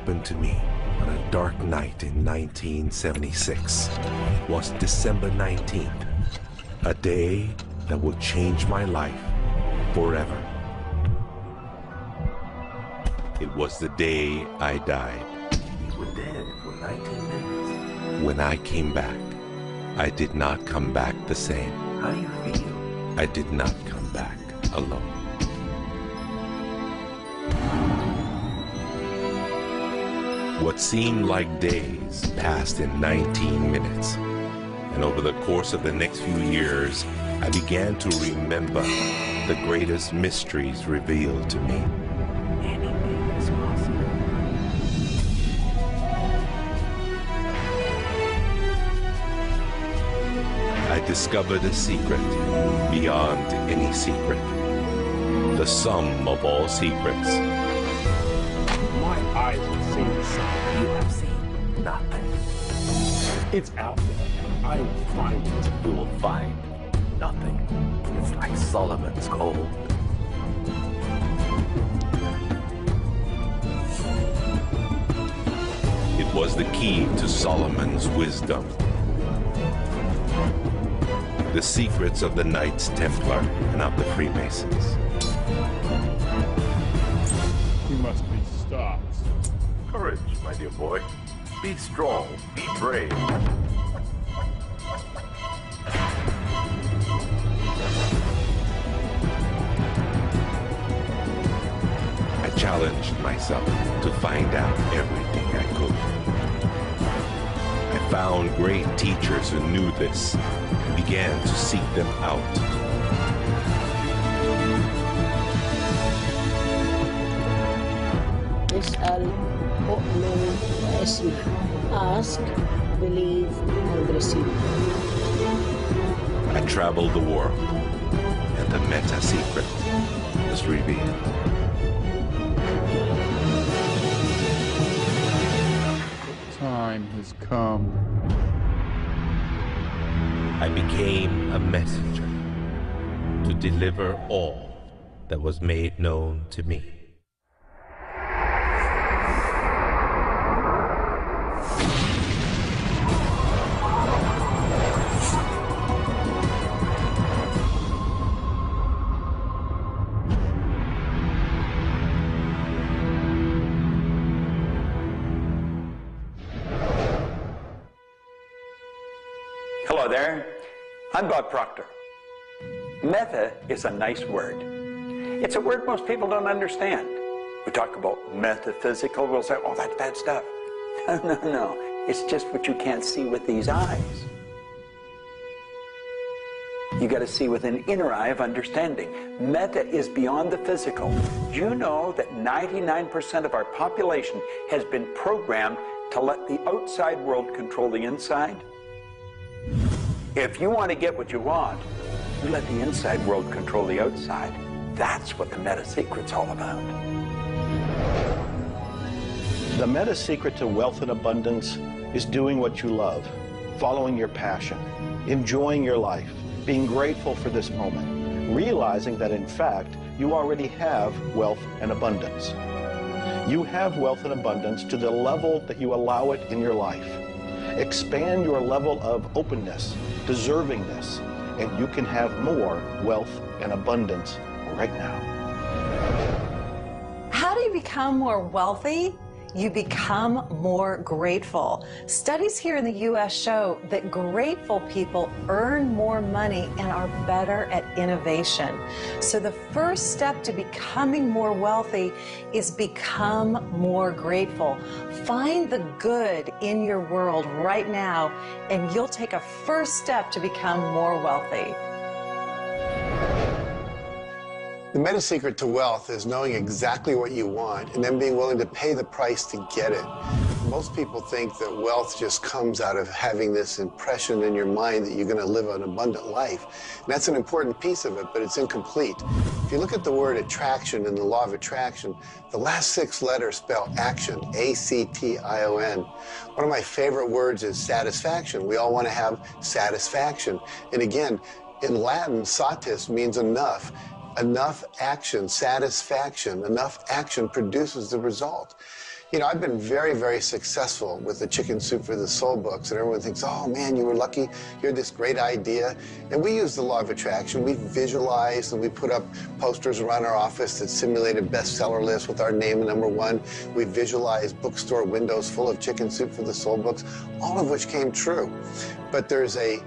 happened to me on a dark night in 1976 was December 19th, a day that would change my life forever. It was the day I died. You were dead for 19 minutes. When I came back, I did not come back the same. How do you feel? I did not come back alone. What seemed like days passed in 19 minutes. And over the course of the next few years, I began to remember the greatest mysteries revealed to me. Anything is possible. I discovered a secret beyond any secret. The sum of all secrets. My eyes have seen something. You have seen nothing. It's out there, and I will find it. You will find nothing. It's like Solomon's gold. It was the key to Solomon's wisdom. The secrets of the Knights Templar and of the Freemasons. We must be stopped. Courage, my dear boy. Be strong, be brave. I challenged myself to find out everything I could. I found great teachers who knew this and began to seek them out. اسأل أؤمن واسمع. Ask, believe, and receive. I traveled the world, and the meta secret was revealed. Time has come. I became a messenger to deliver all that was made known to me. Hello there, I'm Bob Proctor. Meta is a nice word. It's a word most people don't understand. We talk about metaphysical, we'll say, oh, that's bad stuff. No, it's just what you can't see with these eyes. You got to see with an inner eye of understanding. Meta is beyond the physical. Do you know that 99% of our population has been programmed to let the outside world control the inside? If you want to get what you want, you let the inside world control the outside. That's what the meta secret's all about. The meta secret to wealth and abundance is doing what you love, following your passion, enjoying your life, being grateful for this moment, realizing that in fact you already have wealth and abundance. You have wealth and abundance to the level that you allow it in your life. Expand your level of openness, deservingness, and you can have more wealth and abundance right now. How do you become more wealthy? You become more grateful. Studies here in the U.S. show that grateful people earn more money and are better at innovation. So the first step to becoming more wealthy is become more grateful. Find the good in your world right now, and you'll take a first step to become more wealthy. The meta secret to wealth is knowing exactly what you want and then being willing to pay the price to get it. Most people think that wealth just comes out of having this impression in your mind that you're going to live an abundant life. And that's an important piece of it, but it's incomplete. If you look at the word attraction in the law of attraction, the last 6 letters spell action, A-C-T-I-O-N. One of my favorite words is satisfaction. We all want to have satisfaction. And again, in Latin, satis means enough. Enough action, satisfaction, enough action produces the result. You know, I've been very, very successful with the Chicken Soup for the Soul books, and everyone thinks, oh man, you were lucky, you had this great idea. And we use the law of attraction. We visualize and we put up posters around our office that simulated bestseller lists with our name #1. We visualize bookstore windows full of Chicken Soup for the Soul books, all of which came true. But there's a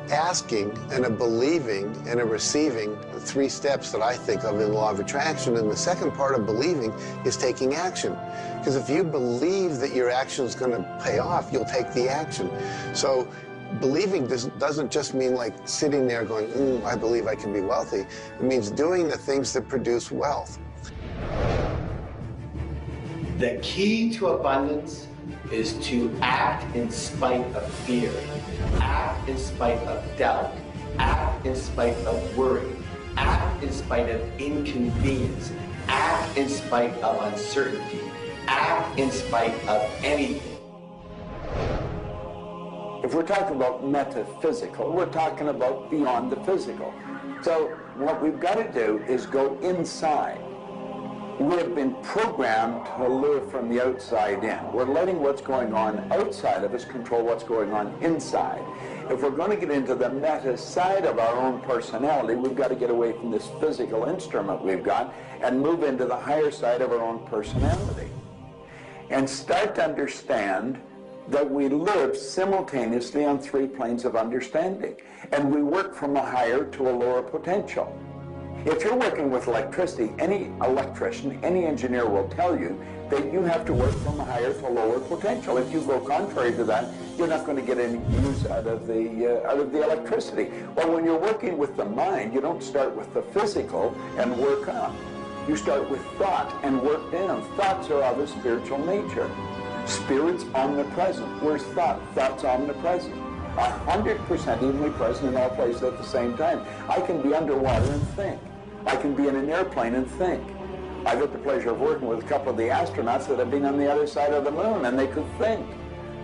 asking and a believing and a receiving, the 3 steps that I think of in the law of attraction. And the second part of believing is taking action. Because if you believe that your action is going to pay off, you'll take the action. So believing doesn't just mean like sitting there going, I believe I can be wealthy. It means doing the things that produce wealth. The key to abundance is to act in spite of fear, act in spite of doubt, act in spite of worry, act in spite of inconvenience, act in spite of uncertainty, act in spite of anything. If we're talking about metaphysical, we're talking about beyond the physical. So what we've got to do is go inside. We have been programmed to live from the outside in. We're letting what's going on outside of us control what's going on inside. If we're going to get into the meta side of our own personality, we've got to get away from this physical instrument we've got and move into the higher side of our own personality. And start to understand that we live simultaneously on 3 planes of understanding. And we work from a higher to a lower potential. If you're working with electricity, any electrician, any engineer will tell you that you have to work from a higher to a lower potential. If you go contrary to that, you're not going to get any use out of the electricity. Well, when you're working with the mind, you don't start with the physical and work up. You start with thought and work down. Thoughts are of a spiritual nature. Spirit's omnipresent. Where's thought? Thought's omnipresent. 100% evenly present in all places at the same time. I can be underwater and think. I can be in an airplane and think. I've had the pleasure of working with a couple of the astronauts that have been on the other side of the moon, and they could think.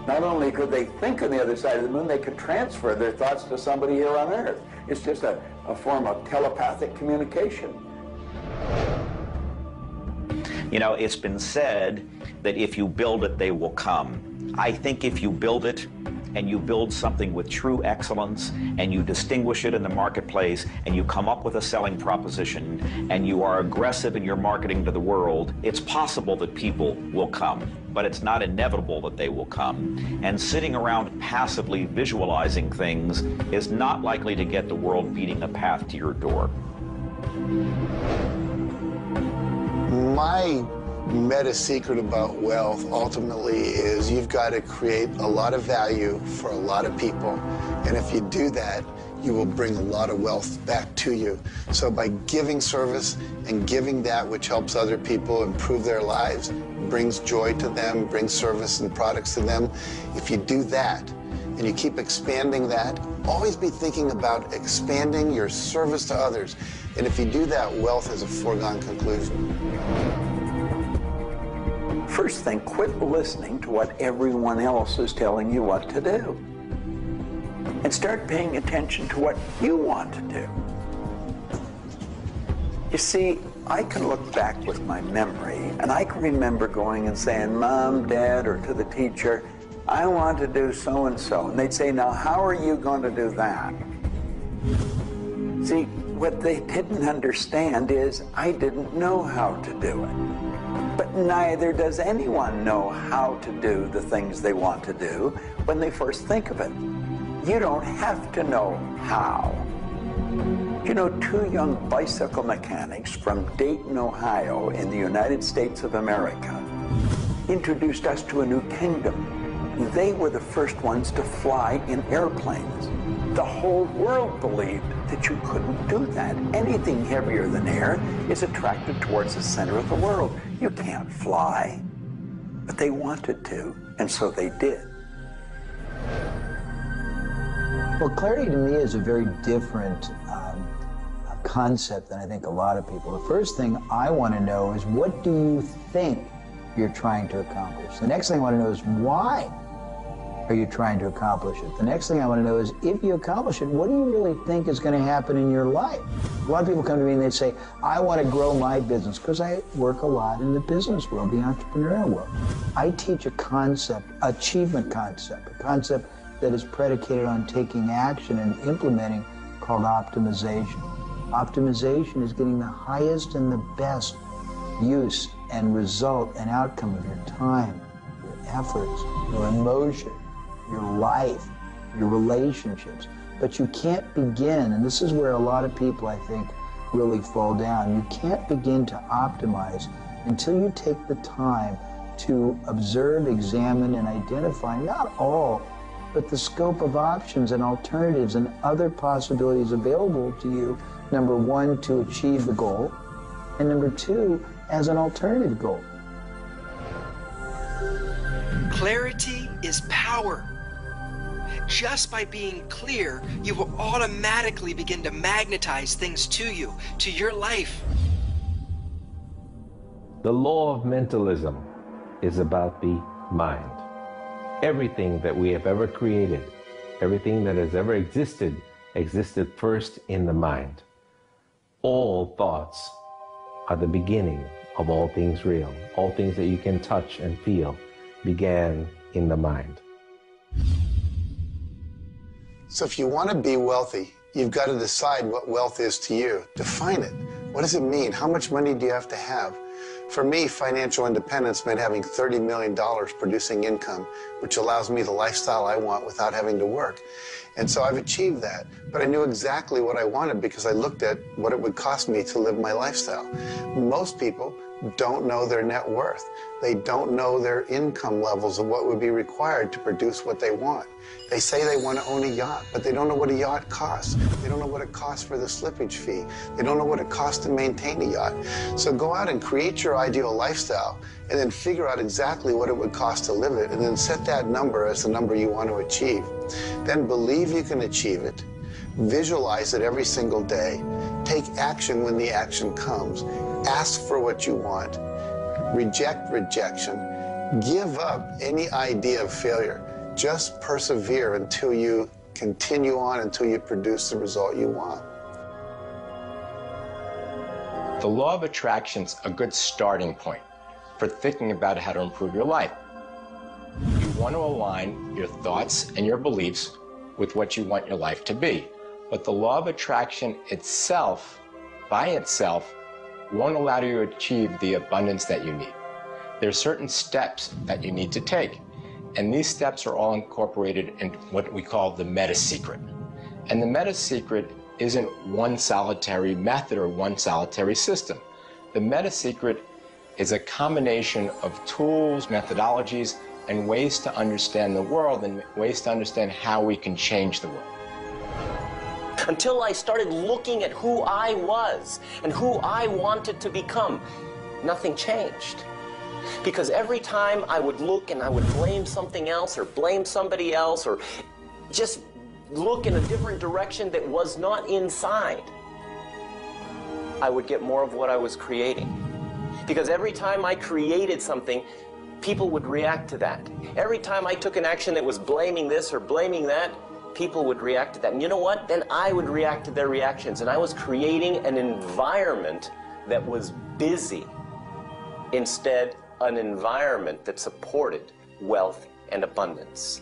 Not only could they think on the other side of the moon, they could transfer their thoughts to somebody here on Earth. It's just a form of telepathic communication. You know, it's been said that if you build it, they will come. I think if you build it, and you build something with true excellence, and you distinguish it in the marketplace, and you come up with a selling proposition, and you are aggressive in your marketing to the world, it's possible that people will come, but it's not inevitable that they will come. And sitting around passively visualizing things is not likely to get the world beating a path to your door. My meta secret about wealth ultimately is you've got to create a lot of value for a lot of people. And if you do that, you will bring a lot of wealth back to you. So by giving service and giving that which helps other people improve their lives, brings joy to them, brings service and products to them, if you do that and you keep expanding that, always be thinking about expanding your service to others. And if you do that, wealth is a foregone conclusion. First thing, quit listening to what everyone else is telling you what to do. And start paying attention to what you want to do. You see, I can look back with my memory, and I can remember going and saying, Mom, Dad, or to the teacher, I want to do so-and-so. And they'd say, now, how are you going to do that? See, what they didn't understand is I didn't know how to do it. But neither does anyone know how to do the things they want to do when they first think of it. You don't have to know how. You know, 2 young bicycle mechanics from Dayton, Ohio, in the United States of America, introduced us to a new kingdom. They were the first ones to fly in airplanes. The whole world believed that you couldn't do that. Anything heavier than air is attracted towards the center of the world. You can't fly. But they wanted to, and so they did. Well, clarity to me is a very different concept than I think a lot of people. The first thing I want to know is, what do you think you're trying to accomplish? The next thing I want to know is, why are you trying to accomplish it? The next thing I want to know is, if you accomplish it, what do you really think is going to happen in your life? A lot of people come to me and they say, I want to grow my business, because I work a lot in the business world, the entrepreneurial world. I teach a concept, achievement concept, a concept that is predicated on taking action and implementing, called optimization. Optimization is getting the highest and the best use and result and outcome of your time, your efforts, your emotion, your life, your relationships. But you can't begin, and this is where a lot of people, I think, really fall down. You can't begin to optimize until you take the time to observe, examine, and identify not all, but the scope of options and alternatives and other possibilities available to you, number one, to achieve the goal, and number two, as an alternative goal. Clarity is power. Just by being clear, you will automatically begin to magnetize things to you, to your life. The law of mentalism is about the mind. Everything that we have ever created, everything that has ever existed, existed first in the mind. All thoughts are the beginning of all things real. All things that you can touch and feel began in the mind. So if you want to be wealthy, you've got to decide what wealth is to you. Define it. What does it mean? How much money do you have to have? For me, financial independence meant having $30 million producing income, which allows me the lifestyle I want without having to work. And so I've achieved that. But I knew exactly what I wanted because I looked at what it would cost me to live my lifestyle. Most people don't know their net worth. They don't know their income levels of what would be required to produce what they want. They say they want to own a yacht, but they don't know what a yacht costs. They don't know what it costs for the slippage fee. They don't know what it costs to maintain a yacht. So go out and create your ideal lifestyle and then figure out exactly what it would cost to live it, and then set that number as the number you want to achieve. Then believe you can achieve it. Visualize it every single day. Take action when the action comes. Ask for what you want. Reject rejection. Give up any idea of failure. Just persevere until you continue on, until you produce the result you want. The law of attraction's a good starting point for thinking about how to improve your life. You want to align your thoughts and your beliefs with what you want your life to be. But the law of attraction itself, by itself, won't allow you to achieve the abundance that you need. There are certain steps that you need to take, and these steps are all incorporated in what we call the meta secret. And the meta secret isn't one solitary method or one solitary system. The meta secret is a combination of tools, methodologies, and ways to understand the world and ways to understand how we can change the world. Until I started looking at who I was and who I wanted to become, nothing changed. Because every time I would look and I would blame something else or blame somebody else or just look in a different direction that was not inside, I would get more of what I was creating. Because every time I created something, people would react to that. Every time I took an action that was blaming this or blaming that, people would react to that. And you know what? Then I would react to their reactions. And I was creating an environment that was busy. Instead, an environment that supported wealth and abundance.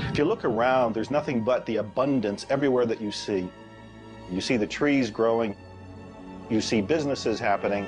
If you look around, there's nothing but the abundance everywhere that you see. You see the trees growing. You see businesses happening.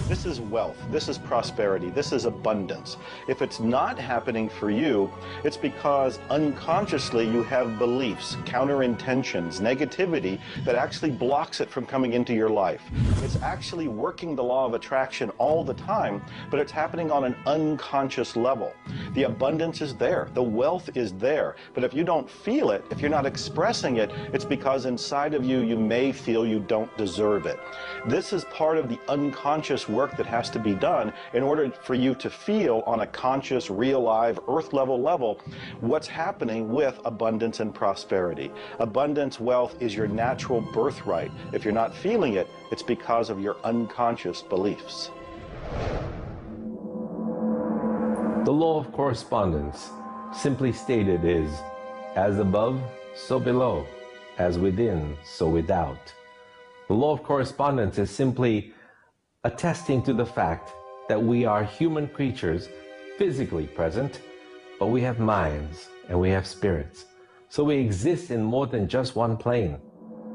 This is wealth, this is prosperity, this is abundance. If it's not happening for you, it's because unconsciously you have beliefs, counter-intentions, negativity that actually blocks it from coming into your life. It's actually working the law of attraction all the time, but it's happening on an unconscious level. The abundance is there, the wealth is there, but if you don't feel it, if you're not expressing it, it's because inside of you, you may feel you don't deserve it. This is part of the unconscious work that has to be done in order for you to feel on a conscious, real, live, earth level what's happening with abundance and prosperity. Abundance, wealth is your natural birthright. If you're not feeling it, it's because of your unconscious beliefs. The law of correspondence, simply stated, is as above, so below, as within, so without. The law of correspondence is simply attesting to the fact that we are human creatures physically present, but we have minds and we have spirits. So we exist in more than just one plane.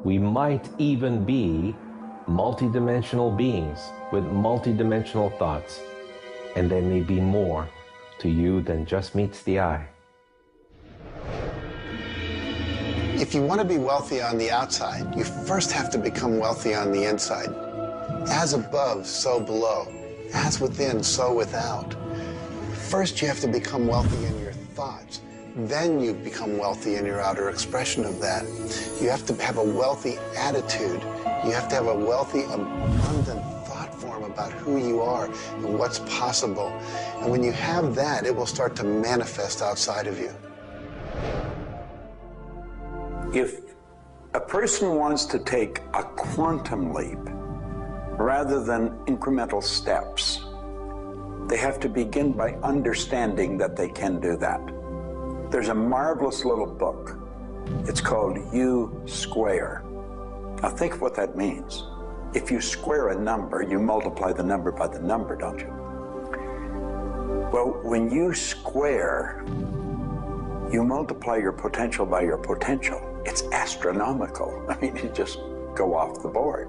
We might even be multidimensional beings with multidimensional thoughts, and there may be more to you than just meets the eye. If you want to be wealthy on the outside, you first have to become wealthy on the inside. As above, so below. As within, so without. First, you have to become wealthy in your thoughts. Then you become wealthy in your outer expression of that. You have to have a wealthy attitude. You have to have a wealthy, abundant thought form about who you are and what's possible. And when you have that, it will start to manifest outside of you. If a person wants to take a quantum leap rather than incremental steps, they have to begin by understanding that they can do that. There's a marvelous little book. It's called U Square. Now think of what that means. If you square a number, you multiply the number by the number, don't you? Well, when you square, you multiply your potential by your potential. It's astronomical. I mean, you just go off the board.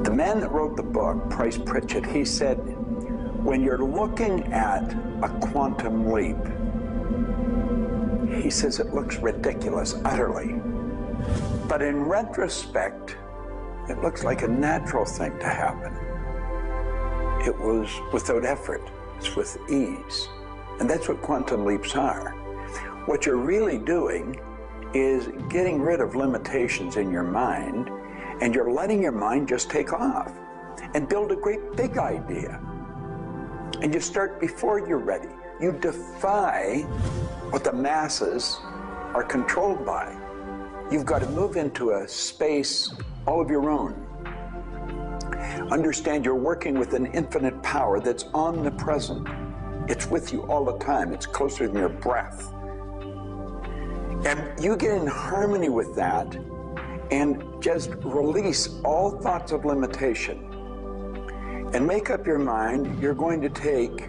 The man that wrote the book, Price Pritchett, he said, when you're looking at a quantum leap, he says it looks ridiculous, utterly. But in retrospect, it looks like a natural thing to happen. It was without effort. It's with ease. And that's what quantum leaps are. What you're really doing is getting rid of limitations in your mind, and you're letting your mind just take off and build a great big idea. And you start before you're ready. You defy what the masses are controlled by. You've got to move into a space all of your own. Understand you're working with an infinite power that's omnipresent. It's with you all the time. It's closer than your breath. And you get in harmony with that and just release all thoughts of limitation and make up your mind you're going to take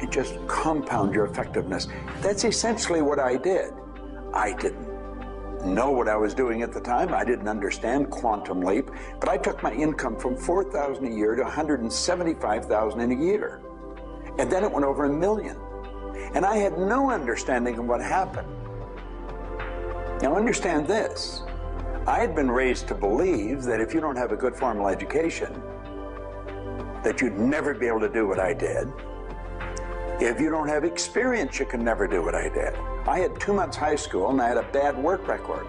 and just compound your effectiveness. That's essentially what I did. I didn't know what I was doing at the time. I didn't understand quantum leap, but I took my income from $4,000 a year to $175,000 in a year. And then it went over $1 million. And I had no understanding of what happened. Now understand this. I had been raised to believe that if you don't have a good formal education, that you'd never be able to do what I did. If you don't have experience, you can never do what I did. I had 2 months high school and I had a bad work record.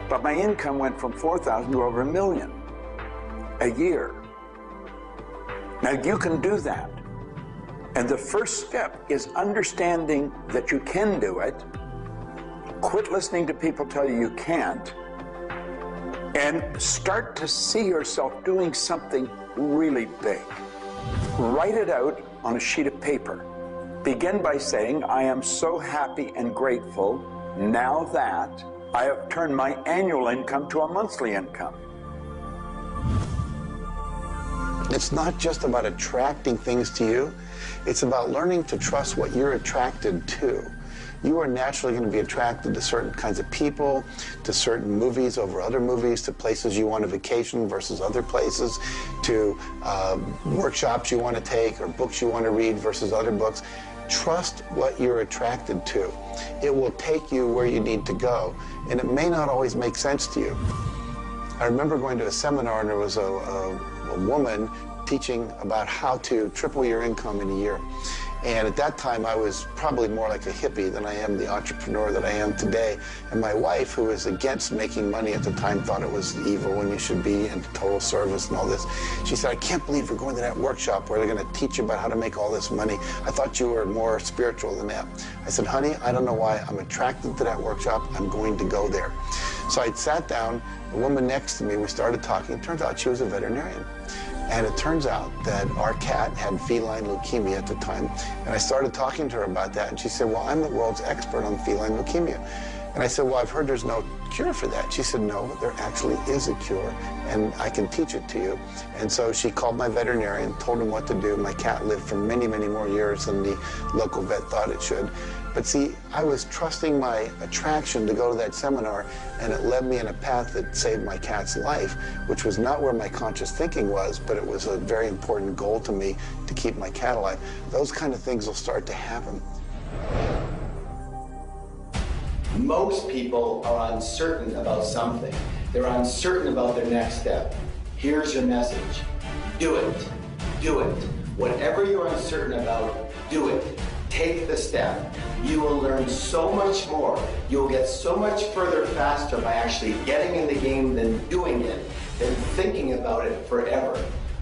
But my income went from $4,000 to over $1 million a year. Now you can do that. And the first step is understanding that you can do it. Quit listening to people tell you you can't. And start to see yourself doing something really big. Write it out on a sheet of paper. Begin by saying, I am so happy and grateful now that I have turned my annual income to a monthly income. It's not just about attracting things to you. It's about learning to trust what you're attracted to. You are naturally going to be attracted to certain kinds of people, to certain movies over other movies, to places you want to vacation versus other places, to workshops you want to take or books you want to read versus other books. Trust what you're attracted to. It will take you where you need to go, and it may not always make sense to you. I remember going to a seminar, and there was a woman teaching about how to triple your income in a year. And at that time, I was probably more like a hippie than I am the entrepreneur that I am today. And my wife, who was against making money at the time, thought it was evil when you should be in total service and all this. She said, I can't believe you're going to that workshop where they're going to teach you about how to make all this money. I thought you were more spiritual than that. I said, honey, I don't know why. I'm attracted to that workshop. I'm going to go there. So I sat down, the woman next to me, we started talking. It turns out she was a veterinarian. And it turns out that our cat had feline leukemia at the time. And I started talking to her about that. And she said, well, I'm the world's expert on feline leukemia. And I said, well, I've heard there's no cure for that. She said, no, there actually is a cure, and I can teach it to you. And so she called my veterinarian, told him what to do. My cat lived for many, many more years than the local vet thought it should. But see, I was trusting my attraction to go to that seminar, and it led me in a path that saved my cat's life, which was not where my conscious thinking was, but it was a very important goal to me to keep my cat alive. Those kind of things will start to happen. Most people are uncertain about something. They're uncertain about their next step. Here's your message. Do it. Do it. Whatever you're uncertain about, do it. Take the step. You will learn so much more. You'll get so much further faster by actually getting in the game than doing it, than thinking about it forever.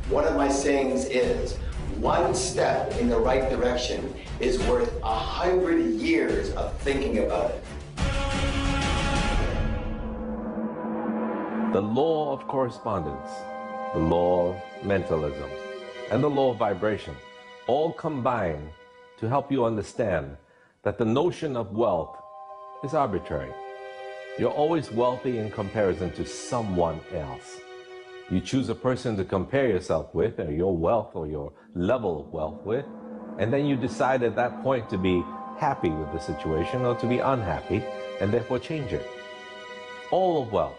One of my sayings is, one step in the right direction is worth 100 years of thinking about it. The law of correspondence, the law of mentalism, and the law of vibration all combine to help you understand that the notion of wealth is arbitrary. You're always wealthy in comparison to someone else. You choose a person to compare yourself with, or your wealth or your level of wealth with, and then you decide at that point to be happy with the situation or to be unhappy, and therefore change it. All of wealth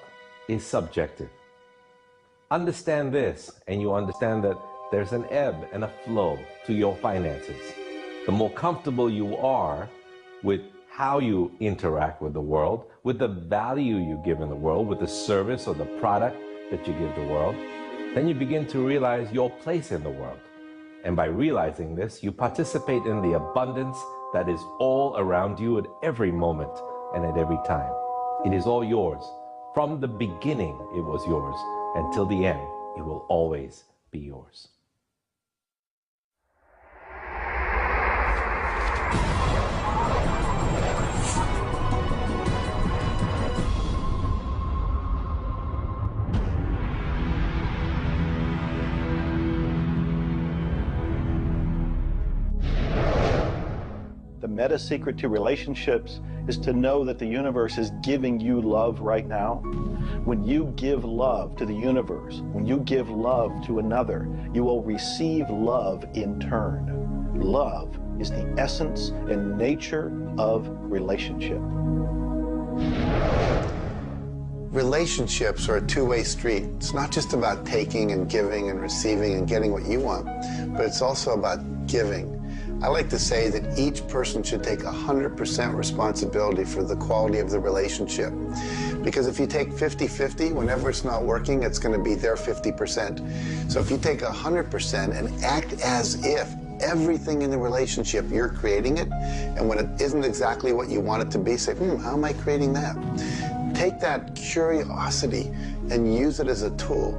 is subjective. Understand this, and you understand that there's an ebb and a flow to your finances. The more comfortable you are with how you interact with the world, with the value you give in the world, with the service or the product that you give the world, then you begin to realize your place in the world. And by realizing this, you participate in the abundance that is all around you at every moment and at every time. It is all yours. From the beginning, it was yours. Until the end, it will always be yours. The meta secret to relationships is to know that the universe is giving you love right now. When you give love to the universe, when you give love to another, you will receive love in turn. Love is the essence and nature of relationship. Relationships are a two-way street. It's not just about taking and giving and receiving and getting what you want, but it's also about giving. I like to say that each person should take 100% responsibility for the quality of the relationship. Because if you take 50-50, whenever it's not working, it's going to be their 50%. So if you take 100% and act as if everything in the relationship, you're creating it, and when it isn't exactly what you want it to be, say, how am I creating that? Take that curiosity and use it as a tool.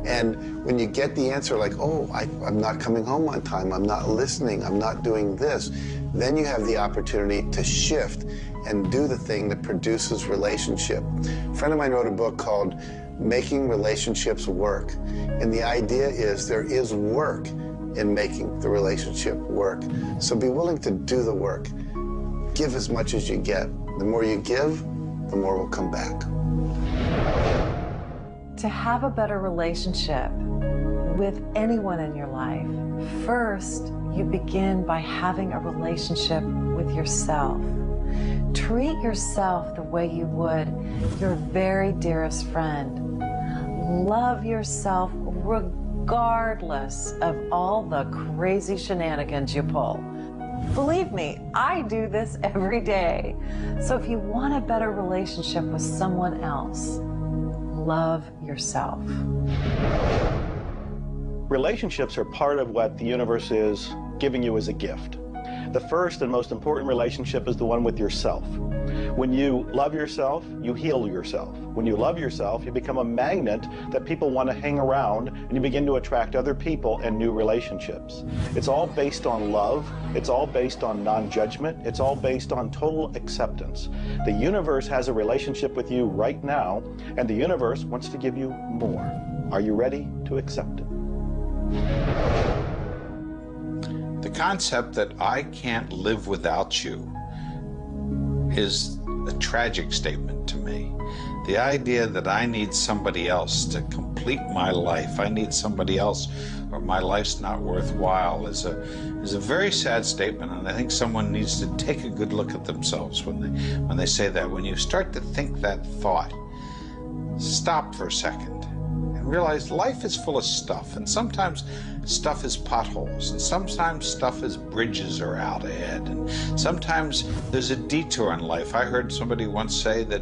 And when you get the answer like, oh, I'm not coming home on time, I'm not listening, I'm not doing this, then you have the opportunity to shift and do the thing that produces relationship. A friend of mine wrote a book called Making Relationships Work. And the idea is there is work in making the relationship work. So be willing to do the work. Give as much as you get. The more you give, the more will come back. To have a better relationship with anyone in your life, first you begin by having a relationship with yourself. Treat yourself the way you would your very dearest friend. Love yourself regardless of all the crazy shenanigans you pull. Believe me, I do this every day. So if you want a better relationship with someone else, love yourself. Relationships are part of what the universe is giving you as a gift. The first and most important relationship is the one with yourself. When you love yourself, you heal yourself. When you love yourself, you become a magnet that people want to hang around, and you begin to attract other people and new relationships. It's all based on love. It's all based on non-judgment. It's all based on total acceptance. The universe has a relationship with you right now, and the universe wants to give you more. Are you ready to accept it? The concept that I can't live without you is a tragic statement to me. The idea that I need somebody else to complete my life, I need somebody else or my life's not worthwhile is a very sad statement, and I think someone needs to take a good look at themselves when they say that. When you start to think that thought, stop for a second and realize life is full of stuff, and sometimes stuff is potholes, and sometimes stuff is bridges are out ahead, and sometimes there's a detour in life. I heard somebody once say that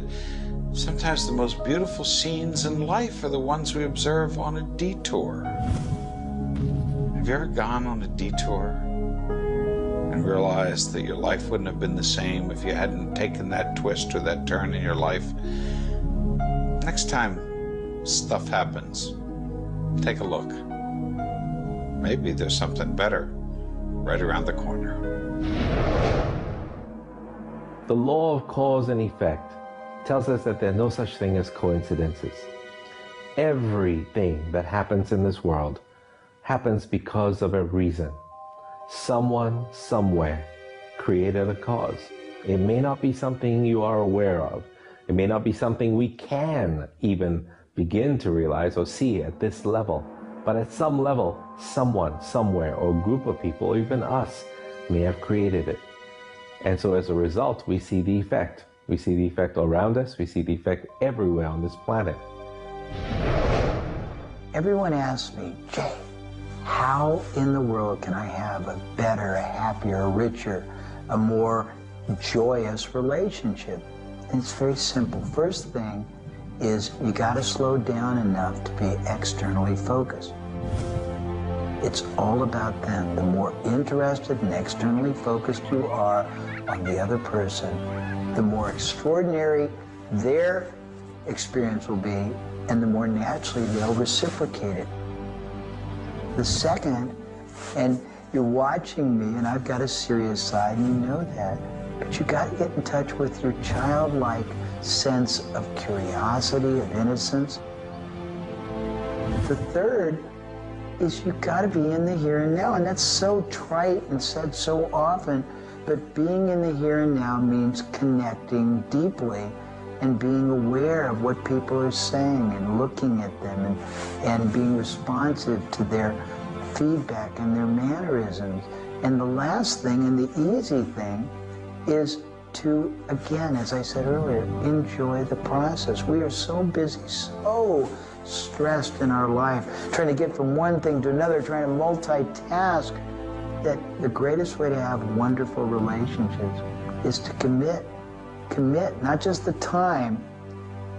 sometimes the most beautiful scenes in life are the ones we observe on a detour. Have you ever gone on a detour and realized that your life wouldn't have been the same if you hadn't taken that twist or that turn in your life? Next time stuff happens, take a look. Maybe there's something better right around the corner. The law of cause and effect tells us that there's no such thing as coincidences. Everything that happens in this world happens because of a reason. Someone, somewhere, created a cause. It may not be something you are aware of. It may not be something we can even begin to realize or see at this level. But at some level, someone, somewhere, or a group of people, or even us, may have created it. And so as a result, we see the effect. We see the effect around us. We see the effect everywhere on this planet. Everyone asks me, Jay, how in the world can I have a better, a happier, a richer, a more joyous relationship? And it's very simple. First thing is you got to slow down enough to be externally focused. It's all about them. The more interested and externally focused you are on the other person, the more extraordinary their experience will be, and the more naturally they'll reciprocate it. The second, and you're watching me, and I've got a serious side, and you know that, but you got to get in touch with your childlike sense of curiosity, of innocence. The third is you got to be in the here and now, and that's so trite and said so often, but being in the here and now means connecting deeply and being aware of what people are saying and looking at them and being responsive to their feedback and their mannerisms. And the last thing, and the easy thing, is to, again, as I said earlier, enjoy the process. We are so busy, so stressed in our life, trying to get from one thing to another, trying to multitask, that the greatest way to have wonderful relationships is to commit. Commit, not just the time,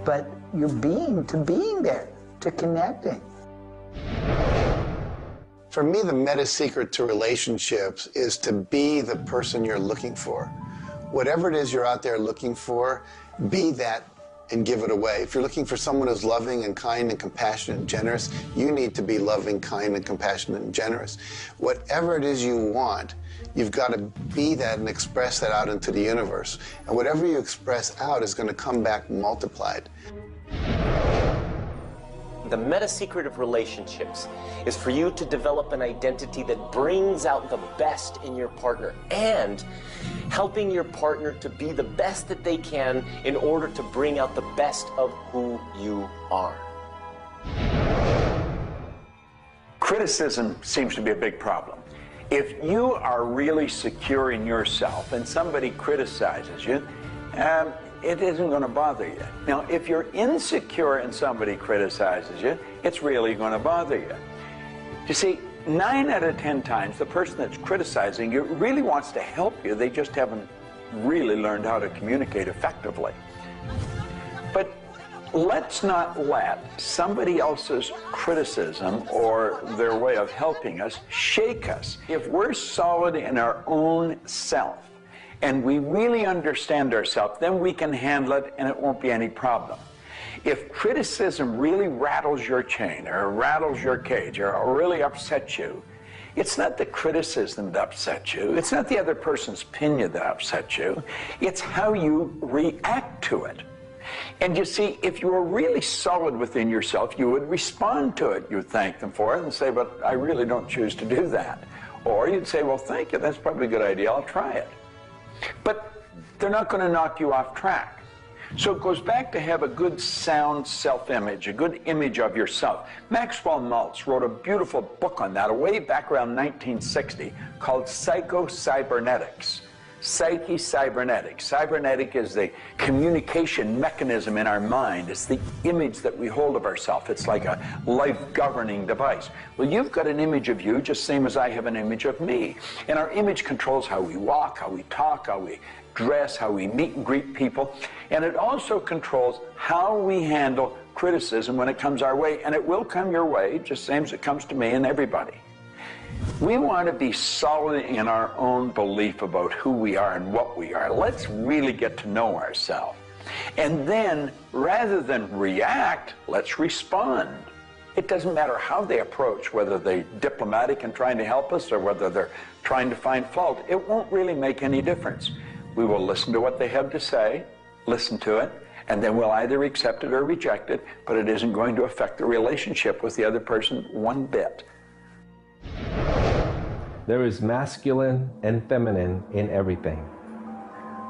but your being, to being there, to connecting. For me, the meta secret to relationships is to be the person you're looking for. Whatever it is you're out there looking for, be that and give it away. If you're looking for someone who's loving and kind and compassionate and generous, you need to be loving, kind, and compassionate and generous. Whatever it is you want, you've got to be that and express that out into the universe. And whatever you express out is going to come back multiplied. The meta secret of relationships is for you to develop an identity that brings out the best in your partner and helping your partner to be the best that they can in order to bring out the best of who you are. Criticism seems to be a big problem. If you are really secure in yourself and somebody criticizes you, it isn't going to bother you. Now, if you're insecure and somebody criticizes you, it's really going to bother you. You see, 9 out of 10 times, the person that's criticizing you really wants to help you. They just haven't really learned how to communicate effectively. But let's not let somebody else's criticism or their way of helping us shake us. If we're solid in our own self, and we really understand ourselves, then we can handle it and it won't be any problem. If criticism really rattles your chain or rattles your cage or really upsets you, it's not the criticism that upsets you. It's not the other person's opinion that upsets you. It's how you react to it. And you see, if you were really solid within yourself, you would respond to it. You would thank them for it and say, but I really don't choose to do that. Or you'd say, well, thank you, that's probably a good idea, I'll try it. But they're not going to knock you off track. So it goes back to have a good, sound self-image, a good image of yourself. Maxwell Maltz wrote a beautiful book on that way back around 1960 called Psycho-Cybernetics. Psyche-Cybernetic. Cybernetic is the communication mechanism in our mind. It's the image that we hold of ourselves. It's like a life-governing device. Well, you've got an image of you just same as I have an image of me. And our image controls how we walk, how we talk, how we dress, how we meet and greet people. And it also controls how we handle criticism when it comes our way. And it will come your way, just same as it comes to me and everybody. We want to be solid in our own belief about who we are and what we are. Let's really get to know ourselves. And then, rather than react, let's respond. It doesn't matter how they approach, whether they're diplomatic and trying to help us or whether they're trying to find fault. It won't really make any difference. We will listen to what they have to say, listen to it, and then we'll either accept it or reject it, but it isn't going to affect the relationship with the other person one bit. There is masculine and feminine in everything.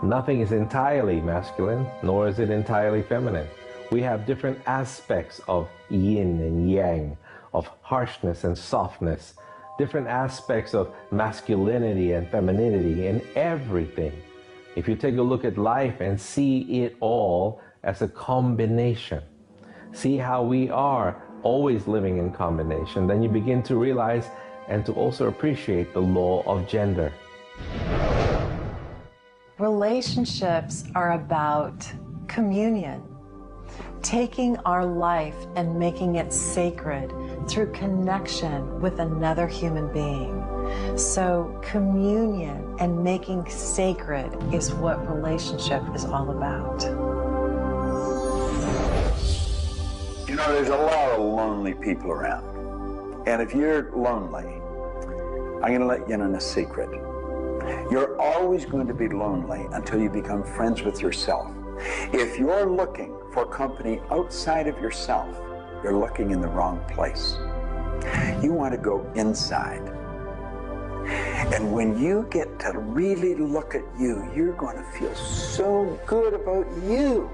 Nothing is entirely masculine, nor is it entirely feminine. We have different aspects of yin and yang, of harshness and softness, different aspects of masculinity and femininity in everything. If you take a look at life and see it all as a combination, see how we are always living in combination, then you begin to realize and to also appreciate the law of gender. Relationships are about communion, taking our life and making it sacred through connection with another human being. So communion and making sacred is what relationship is all about. You know, there's a lot of lonely people around. And if you're lonely, I'm going to let you in on a secret. You're always going to be lonely until you become friends with yourself. If you're looking for company outside of yourself, you're looking in the wrong place. You want to go inside. And when you get to really look at you, you're going to feel so good about you.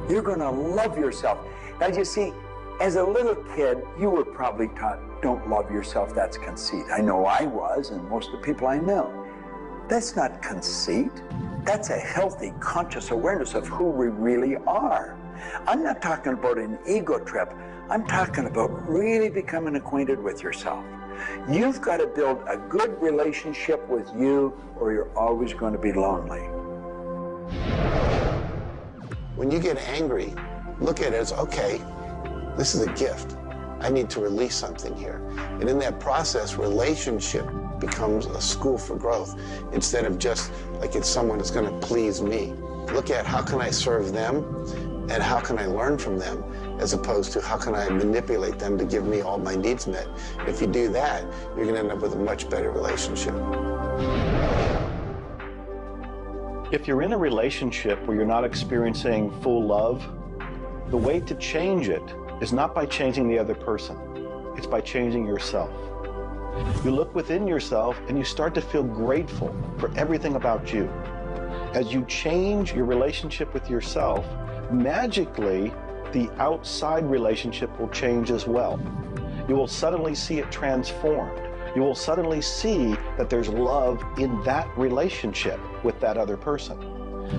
You're going to love yourself. Now, you see, as a little kid, you were probably taught, don't love yourself, that's conceit. I know I was, and most of the people I know. That's not conceit. That's a healthy, conscious awareness of who we really are. I'm not talking about an ego trip. I'm talking about really becoming acquainted with yourself. You've got to build a good relationship with you, or you're always going to be lonely. When you get angry, look at it as, okay, this is a gift. I need to release something here. And in that process, relationship becomes a school for growth instead of just like it's someone that's going to please me. Look at how can I serve them and how can I learn from them, as opposed to how can I manipulate them to give me all my needs met. If you do that, you're going to end up with a much better relationship. If you're in a relationship where you're not experiencing full love, the way to change it is not by changing the other person. It's by changing yourself. You look within yourself and you start to feel grateful for everything about you. As you change your relationship with yourself, magically, the outside relationship will change as well. You will suddenly see it transformed. You will suddenly see that there's love in that relationship with that other person.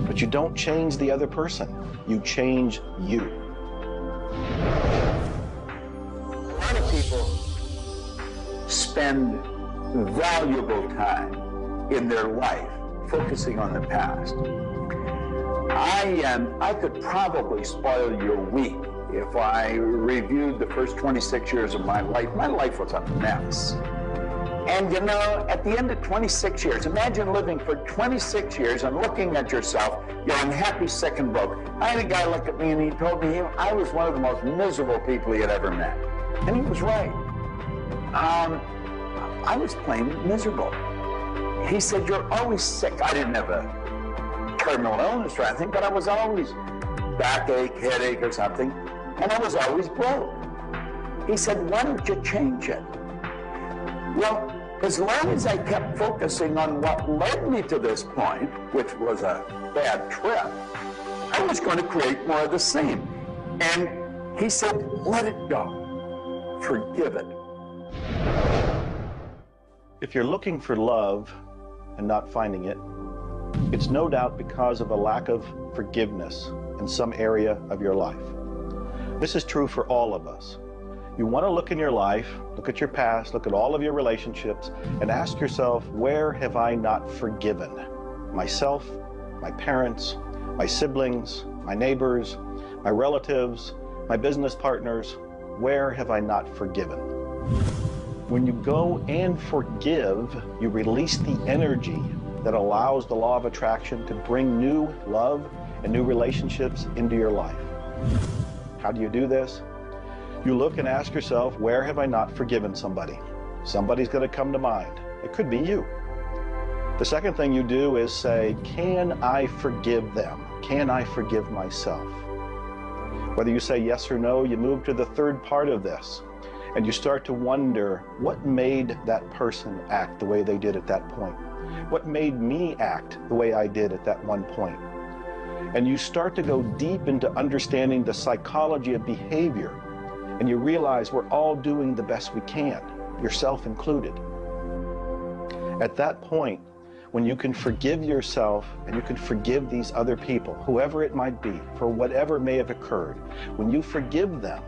But you don't change the other person. You change you. A lot of people spend valuable time in their life focusing on the past. I could probably spoil your week if I reviewed the first 26 years of my life. My life was a mess. And you know, at the end of 26 years, imagine living for 26 years and looking at yourself, you're unhappy, sick, and broke. I had a guy look at me and he told me I was one of the most miserable people he had ever met. And he was right. I was plain miserable. He said, you're always sick. I didn't have a terminal illness or anything, but I was always backache, headache or something, and I was always broke. He said, why don't you change it? Well, as long as I kept focusing on what led me to this point, which was a bad trip, I was going to create more of the same. And he said, let it go. Forgive it. If you're looking for love and not finding it, it's no doubt because of a lack of forgiveness in some area of your life. This is true for all of us. You want to look in your life, look at your past, look at all of your relationships, and ask yourself, where have I not forgiven? Myself, my parents, my siblings, my neighbors, my relatives, my business partners, where have I not forgiven? When you go and forgive, you release the energy that allows the law of attraction to bring new love and new relationships into your life. How do you do this? You look and ask yourself, where have I not forgiven somebody? Somebody's going to come to mind. It could be you. The second thing you do is say, can I forgive them? Can I forgive myself? Whether you say yes or no, you move to the third part of this, and you start to wonder, what made that person act the way they did at that point? What made me act the way I did at that one point? And you start to go deep into understanding the psychology of behavior, and you realize we're all doing the best we can, yourself included. At that point, when you can forgive yourself and you can forgive these other people, whoever it might be, for whatever may have occurred, when you forgive them,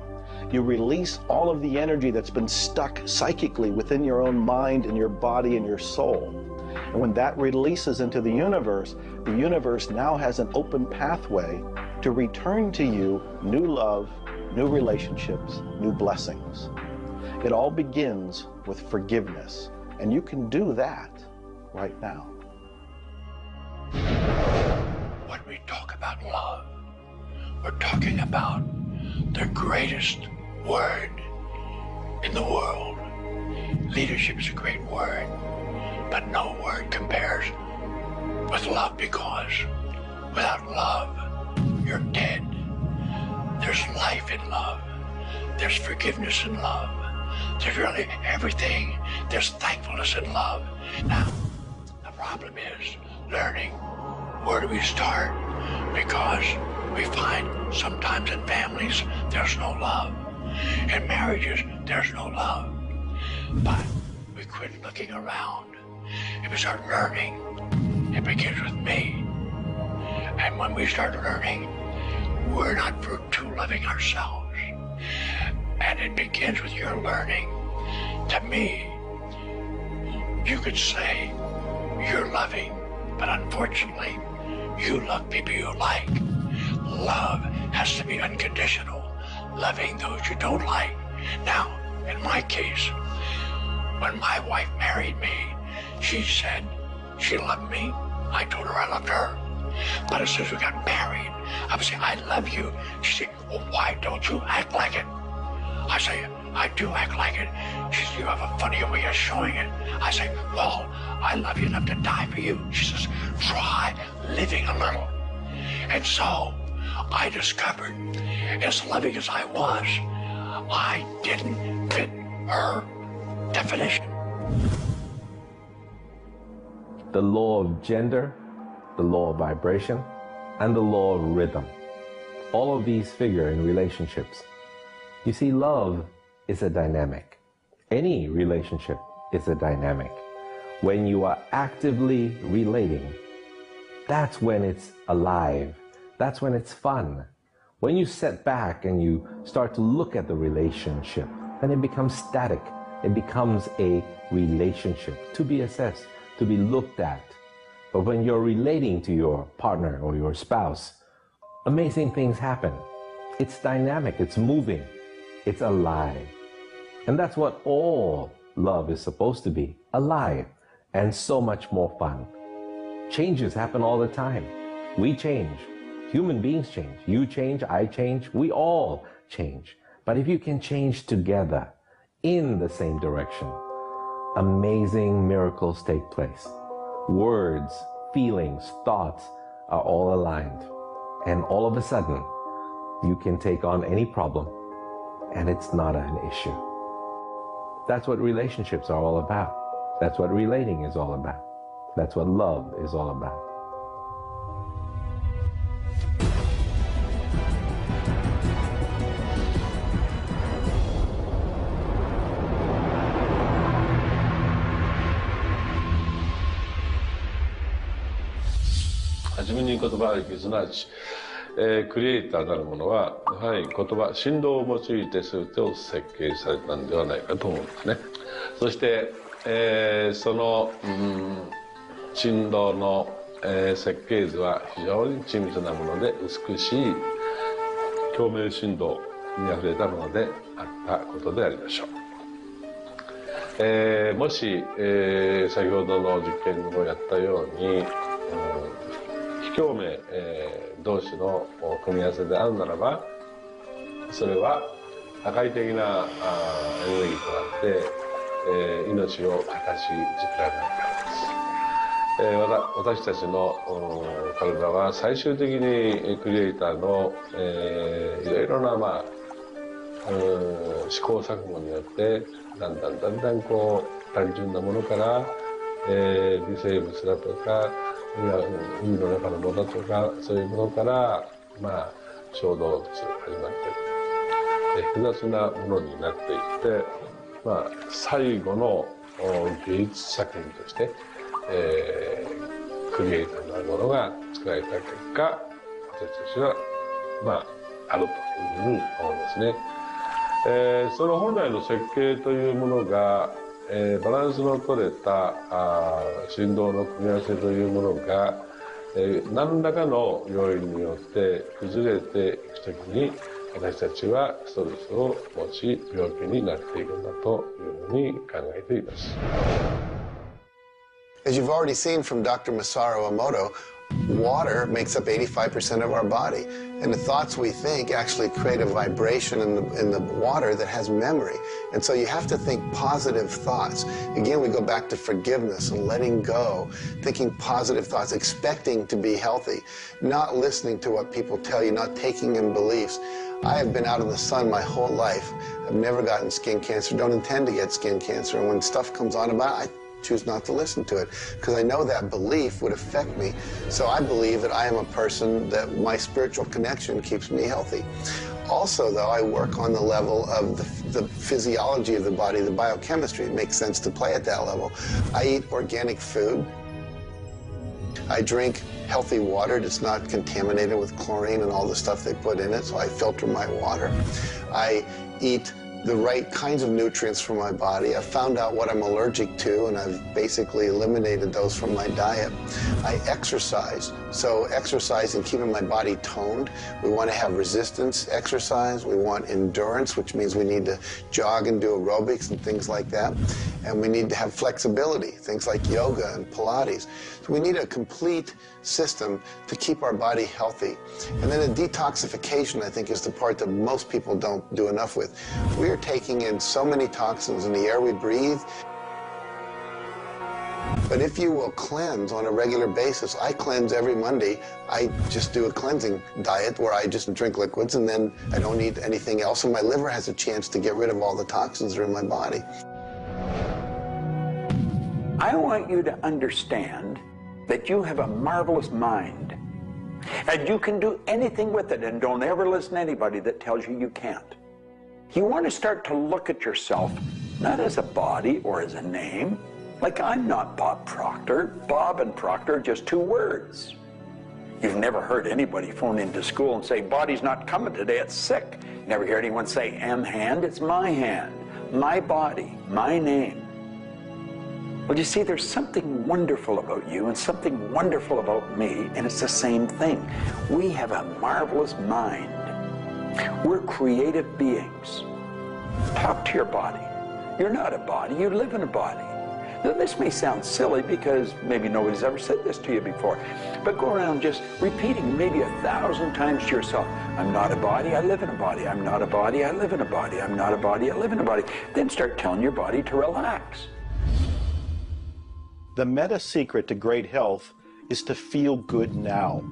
you release all of the energy that's been stuck psychically within your own mind and your body and your soul. And when that releases into the universe now has an open pathway to return to you new love, new relationships, new blessings. It all begins with forgiveness, and you can do that right now. When we talk about love, we're talking about the greatest word in the world. Leadership is a great word, but no word compares with love, because without love, you're dead. There's life in love. There's forgiveness in love. There's really everything. There's thankfulness in love. Now, the problem is learning, where do we start? Because we find sometimes in families, there's no love. In marriages, there's no love. But we quit looking around. If we start learning, it begins with me. And when we start learning, we're not too loving ourselves. And it begins with your learning. To me, you could say you're loving, but unfortunately, you love people you like. Love has to be unconditional, loving those you don't like. Now, in my case, when my wife married me, she said she loved me. I told her I loved her. But as soon as we got married, I would say, I love you. She said, well, why don't you act like it? I say, I do act like it. She says, you have a funny way of showing it. I say, well, I love you enough to die for you. She says, try living a little. And so I discovered, as loving as I was, I didn't fit her definition. The law of gender, the law of vibration, and the law of rhythm. All of these figure in relationships. You see, love is a dynamic. Any relationship is a dynamic. When you are actively relating, that's when it's alive. That's when it's fun. When you sit back and you start to look at the relationship, then it becomes static. It becomes a relationship to be assessed, to be looked at. But when you're relating to your partner or your spouse, amazing things happen. It's dynamic, it's moving, it's alive. And that's what all love is supposed to be, alive, and so much more fun. Changes happen all the time. We change. Human beings change. You change, I change, we all change. But if you can change together in the same direction, amazing miracles take place. Words, feelings, thoughts are all aligned. And all of a sudden, you can take on any problem and it's not an issue. That's what relationships are all about. That's what relating is all about. That's what love is all about.はじめに言葉ありき、すなわち、クリエイターなるものは、やはり言葉、振動を用いて全てを設計されたんではないかと思うんですね。そして、その、振動の、設計図は非常に緻密なもので美しい共鳴振動にあふれたものであったことでありましょう。もし、先ほどの実験にもやったように、非共鳴、同士の組み合わせであるならば、それは破壊的なエネルギーとなって、命を形作られないからです。私たちの体は最終的にクリエイターの、いろいろな、試行錯誤によってだんだんこう単純なものから、微生物だとか海の中のものとかそういうものから、小動物始まって複雑なものになっていって、最後の芸術作品として、クリエイターなるものが作られた結果、私たちはあるというふうに思うんですね。その本来の設計というものが、バランスの取れた振動の組み合わせというものが、何らかの要因によって崩れていくときに、私たちはストレスを持ち病気になっているんだというふうに考えています。As you've already seen from Dr. Masaru Emoto, water makes up 85% of our body. And the thoughts we think actually create a vibration in the water that has memory. And so you have to think positive thoughts. Again, we go back to forgiveness and letting go, thinking positive thoughts, expecting to be healthy, not listening to what people tell you, not taking in beliefs. I have been out in the sun my whole life. I've never gotten skin cancer, don't intend to get skin cancer. And when stuff comes on about it, I choose not to listen to it because I know that belief would affect me. So I believe that I am a person that my spiritual connection keeps me healthy. Also, though, I work on the level of the physiology of the body, the biochemistry. It makes sense to play at that level. I eat organic food. I drink healthy water that's not contaminated with chlorine and all the stuff they put in it, so I filter my water. I eat the right kinds of nutrients for my body. I've found out what I'm allergic to, and I've basically eliminated those from my diet. I exercise. So exercise and keeping my body toned. We want to have resistance exercise. We want endurance, which means we need to jog and do aerobics and things like that. And we need to have flexibility, things like yoga and Pilates. So we need a complete system to keep our body healthy. And then a detoxification, I think, is the part that most people don't do enough with. We are taking in so many toxins in the air we breathe. But if you will cleanse on a regular basis, I cleanse every Monday. I just do a cleansing diet where I just drink liquids and then I don't eat anything else, and my liver has a chance to get rid of all the toxins that are in my body. I want you to understand that you have a marvelous mind and you can do anything with it, and don't ever listen to anybody that tells you you can't. You want to start to look at yourself not as a body or as a name. Like, I'm not Bob Proctor. Bob and Proctor are just two words. You've never heard anybody phone into school and say, body's not coming today, it's sick. Never hear anyone say, hand, it's my hand, my body, my name. Well, you see, there's something wonderful about you and something wonderful about me, and it's the same thing. We have a marvelous mind. We're creative beings. Talk to your body. You're not a body, you live in a body. Now, this may sound silly because maybe nobody's ever said this to you before, but go around just repeating maybe 1,000 times to yourself, I'm not a body, I live in a body. I'm not a body, I live in a body. I'm not a body, I live in a body. Then start telling your body to relax. The meta secret to great health is to feel good now.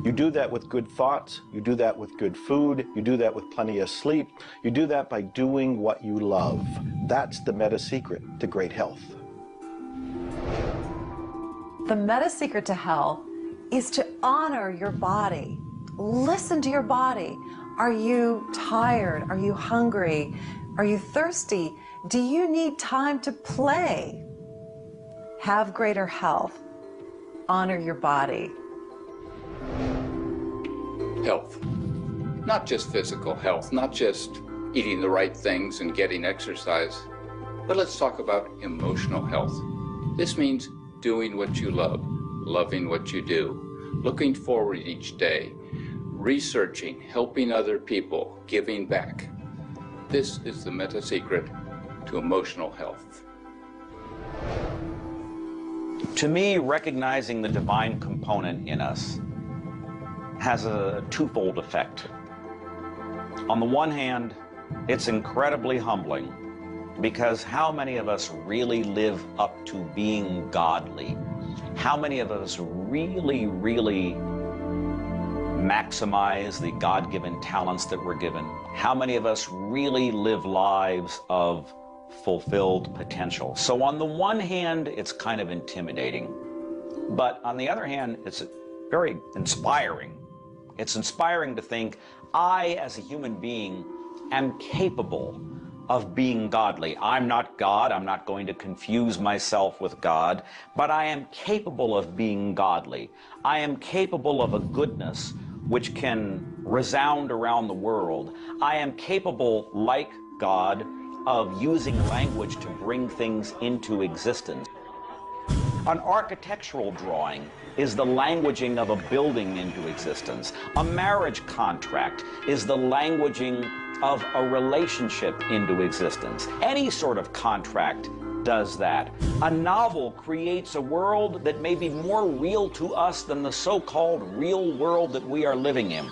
You do that with good thoughts, you do that with good food, you do that with plenty of sleep, you do that by doing what you love. That's the meta secret to great health. The meta secret to health is to honor your body. Listen to your body. Are you tired? Are you hungry? Are you thirsty? Do you need time to play? Have greater health. Honor your body. Health. Not just physical health, not just eating the right things and getting exercise, but let's talk about emotional health. This means doing what you love, loving what you do, looking forward each day, researching, helping other people, giving back. This is the meta secret to emotional health. To me, recognizing the divine component in us has a twofold effect. On the one hand, it's incredibly humbling because how many of us really live up to being godly? How many of us really maximize the God-given talents that we're given? How many of us really live lives of fulfilled potential? So on the one hand, it's kind of intimidating, but on the other hand, it's very inspiring. It's inspiring to think, I, as a human being, am capable of being godly. I'm not God. I'm not going to confuse myself with God, but I am capable of being godly. I am capable of a goodness which can resound around the world. I am capable, like God, of using language to bring things into existence. An architectural drawing is the languaging of a building into existence. A marriage contract is the languaging of a relationship into existence. Any sort of contract does that. A novel creates a world that may be more real to us than the so-called real world that we are living in.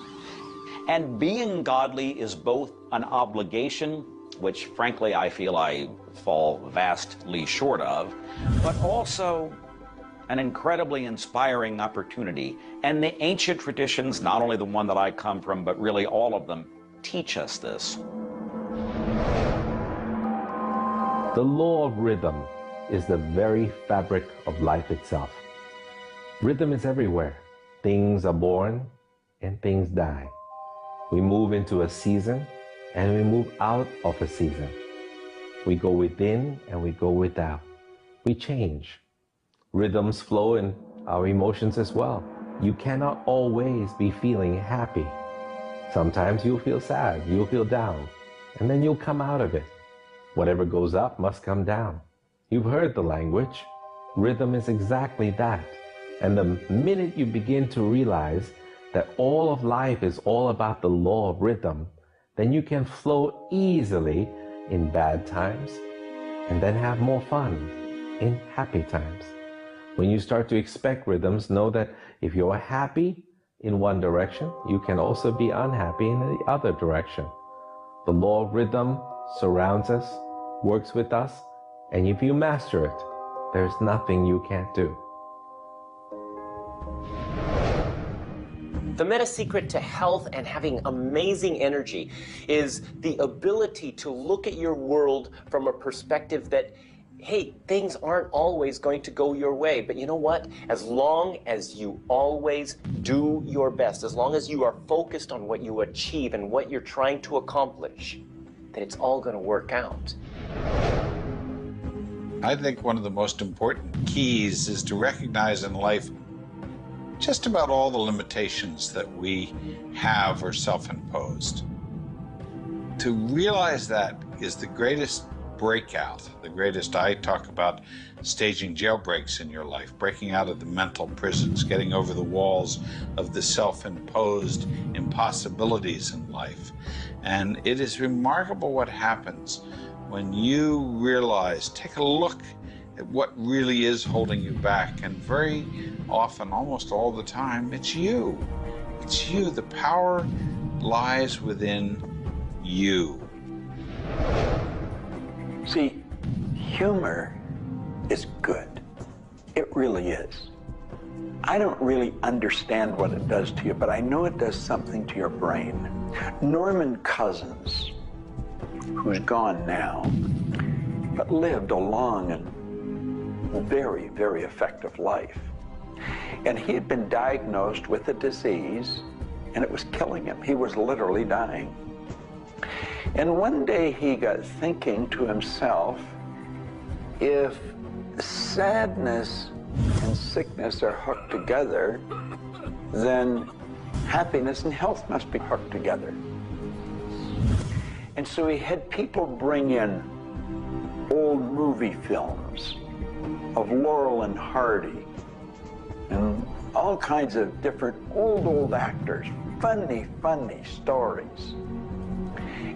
And being godly is both an obligation, which frankly I feel I fall vastly short of, but also an incredibly inspiring opportunity. And the ancient traditions, not only the one that I come from, but really all of them, teach us this. The law of rhythm is the very fabric of life itself. Rhythm is everywhere. Things are born and things die. We move into a season and we move out of a season. We go within and we go without. We change. Rhythms flow in our emotions as well. You cannot always be feeling happy. Sometimes you'll feel sad, you'll feel down, and then you'll come out of it. Whatever goes up must come down. You've heard the language. Rhythm is exactly that. And the minute you begin to realize that all of life is all about the law of rhythm, then you can flow easily in bad times and then have more fun in happy times. When you start to expect rhythms, know that if you're happy in one direction, you can also be unhappy in the other direction. The law of rhythm surrounds us, works with us, and if you master it, there's nothing you can't do. The meta secret to health and having amazing energy is the ability to look at your world from a perspective that, hey, things aren't always going to go your way, but you know what? As long as you always do your best, as long as you are focused on what you achieve and what you're trying to accomplish, then it's all going to work out. I think one of the most important keys is to recognize in life just about all the limitations that we have are self-imposed. To realize that is the greatest breakout, the greatest. I talk about staging jailbreaks in your life, breaking out of the mental prisons, getting over the walls of the self-imposed impossibilities in life. And it is remarkable what happens when you realize, take a look at what really is holding you back. And very often, almost all the time, it's you. It's you. The power lies within you. See, humor is good. It really is. I don't really understand what it does to you, but I know it does something to your brain. Norman Cousins, who's gone now, but lived a long and very, very effective life. And he had been diagnosed with a disease, and it was killing him. He was literally dying. And one day he got thinking to himself, if sadness and sickness are hooked together, then happiness and health must be hooked together. And so he had people bring in old movie films of Laurel and Hardy and all kinds of different old actors, funny stories.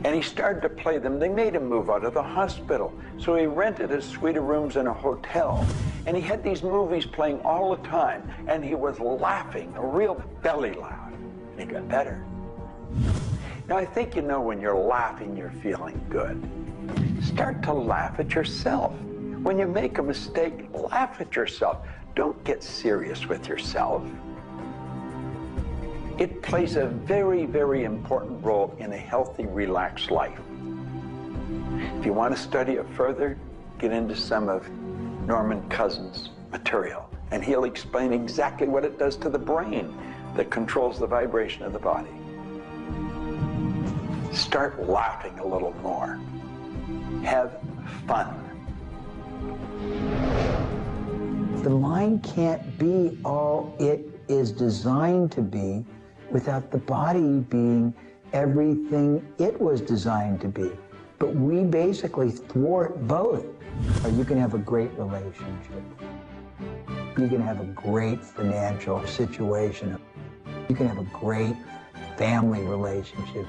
And he started to play them. They made him move out of the hospital. So he rented a suite of rooms in a hotel. And he had these movies playing all the time. And he was laughing, a real belly laugh. And he got better. Now, I think you know when you're laughing, you're feeling good. Start to laugh at yourself. When you make a mistake, laugh at yourself. Don't get serious with yourself. It plays a very, very important role in a healthy, relaxed life. If you want to study it further, get into some of Norman Cousins' material, and he'll explain exactly what it does to the brain that controls the vibration of the body. Start laughing a little more. Have fun. The mind can't be all it is designed to be without the body being everything it was designed to be. But we basically thwart both. Or you can have a great relationship. You can have a great financial situation. You can have a great family relationship.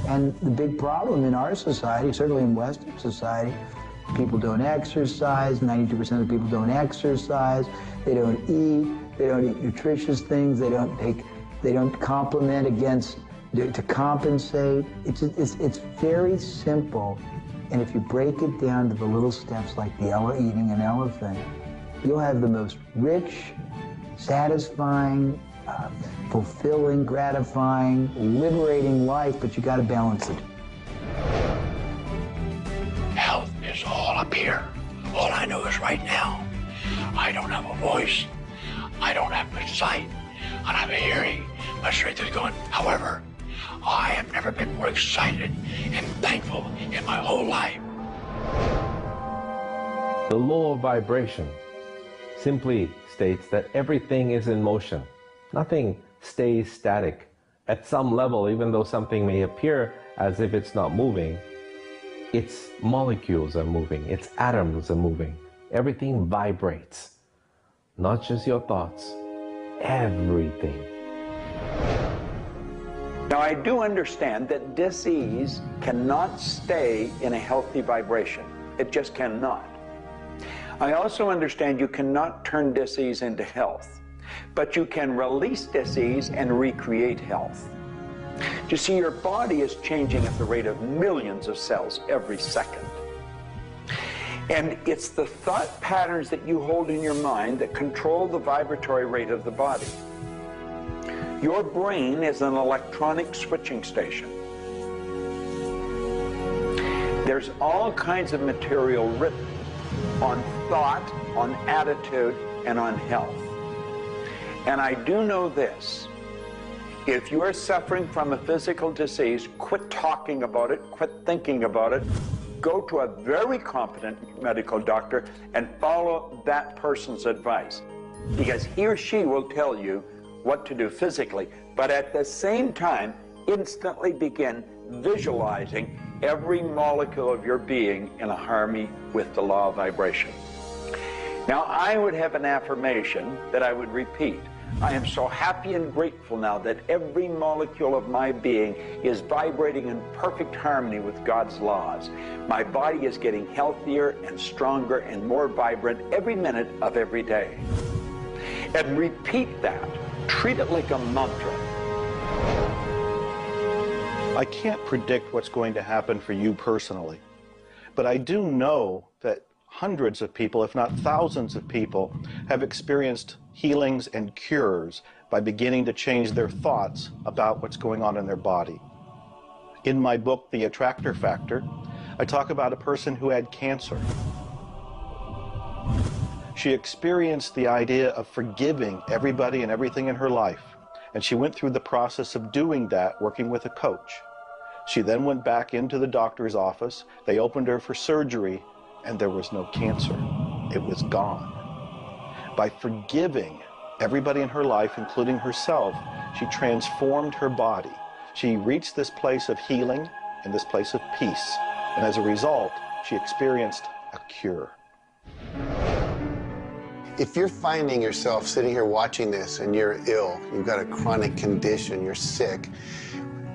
And the big problem in our society, certainly in Western society, people don't exercise, 92% of people don't exercise, they don't eat nutritious things, they don't complement to compensate. It's very simple. And if you break it down to the little steps like eating an elephant, you'll have the most rich, satisfying, fulfilling, gratifying, liberating life, but you got to balance it. Health is all up here. All I know is right now, I don't have a voice, I don't have good sight, I don't have a hearing. My strength is gone. However, I have never been more excited and thankful in my whole life. The law of vibration simply states that everything is in motion. Nothing stays static. At some level, even though something may appear as if it's not moving, its molecules are moving, its atoms are moving. Everything vibrates. Not just your thoughts, everything. Now, I do understand that disease cannot stay in a healthy vibration. It just cannot. I also understand you cannot turn disease into health, but you can release disease and recreate health. You see, your body is changing at the rate of millions of cells every second. And it's the thought patterns that you hold in your mind that control the vibratory rate of the body. Your brain is an electronic switching station. There's all kinds of material written on thought, on attitude, and on health. And I do know this. If you are suffering from a physical disease, quit talking about it, quit thinking about it. Go to a very competent medical doctor and follow that person's advice, because he or she will tell you what to do physically, but at the same time, instantly begin visualizing every molecule of your being in a harmony with the law of vibration. Now, I would have an affirmation that I would repeat. I am so happy and grateful now that every molecule of my being is vibrating in perfect harmony with God's laws. My body is getting healthier and stronger and more vibrant every minute of every day. And repeat that. Treat it like a mantra. I can't predict what's going to happen for you personally, but I do know that hundreds of people, if not thousands of people, have experienced healings and cures by beginning to change their thoughts about what's going on in their body. In my book, The Attractor Factor, I talk about a person who had cancer. She experienced the idea of forgiving everybody and everything in her life, and she went through the process of doing that, working with a coach. She then went back into the doctor's office. They opened her for surgery, and there was no cancer. It was gone. By forgiving everybody in her life, including herself, she transformed her body. She reached this place of healing and this place of peace. And as a result, she experienced a cure. If you're finding yourself sitting here watching this and you're ill, you've got a chronic condition, you're sick,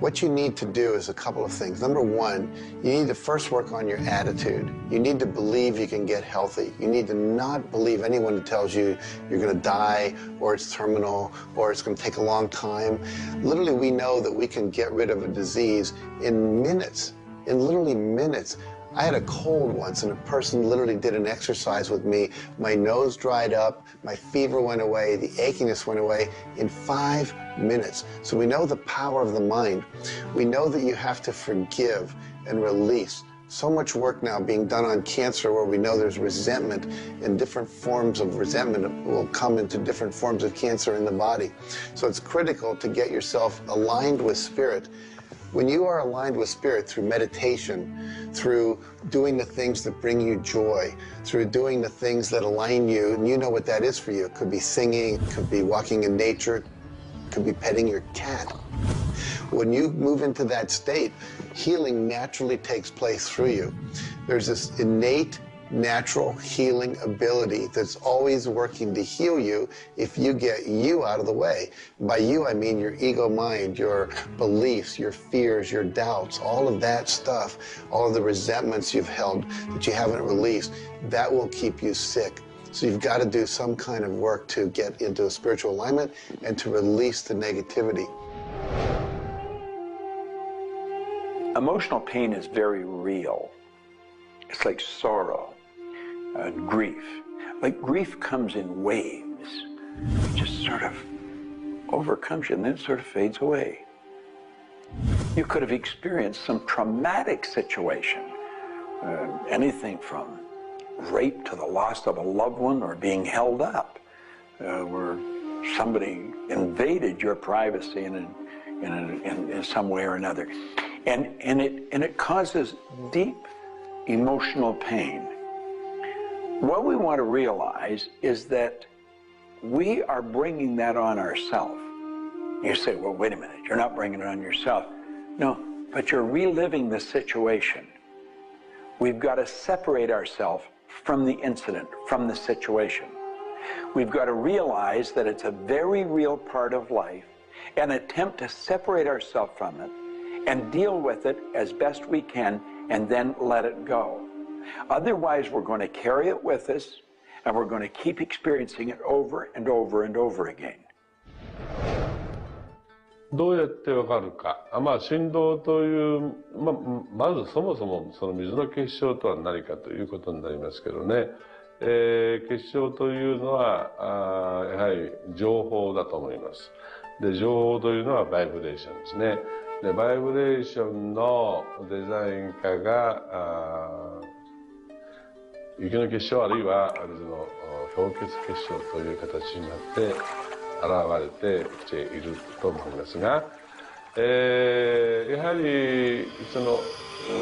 what you need to do is a couple of things. Number one, you need to first work on your attitude. You need to believe you can get healthy. You need to not believe anyone who tells you you're going to die, or it's terminal, or it's going to take a long time. Literally, we know that we can get rid of a disease in minutes, in literally minutes. I had a cold once, and a person literally did an exercise with me. My nose dried up, my fever went away, the achiness went away in 5 minutes. So we know the power of the mind. We know that you have to forgive and release. So much work now being done on cancer, where we know there's resentment, and different forms of resentment will come into different forms of cancer in the body. So it's critical to get yourself aligned with spirit. When you are aligned with spirit through meditation, through doing the things that bring you joy, through doing the things that align you, and you know what that is for you. It could be singing, it could be walking in nature, it could be petting your cat. When you move into that state, healing naturally takes place through you. There's this innate, natural healing ability that's always working to heal you if you get you out of the way. By you, I mean your ego mind, your beliefs, your fears, your doubts, all of that stuff, all of the resentments you've held that you haven't released, that will keep you sick. So you've got to do some kind of work to get into a spiritual alignment and to release the negativity. Emotional pain is very real. It's like sorrow and grief. Like grief comes in waves. It just sort of overcomes you and then it sort of fades away. You could have experienced some traumatic situation, anything from rape to the loss of a loved one or being held up, where somebody invaded your privacy in some way or another. And it causes deep emotional pain. What we want to realize is that we are bringing that on ourselves. You say, well, wait a minute, you're not bringing it on yourself. No, but you're reliving the situation. We've got to separate ourselves from the incident, from the situation. We've got to realize that it's a very real part of life and attempt to separate ourselves from it and deal with it as best we can and then let it go. Otherwise, we're going to carry it with us and we're going to keep experiencing it over and over and over again. どうやってわかるか。振動という、まずそもそもその水の結晶とは何かということになりますけどね。結晶というのはやはり情報だと思います。で、情報というのはバイブレーションですね。で、バイブレーションのデザイン家が雪の結晶あるいは水の氷結結晶という形になって現れてきていると思いますが、やはり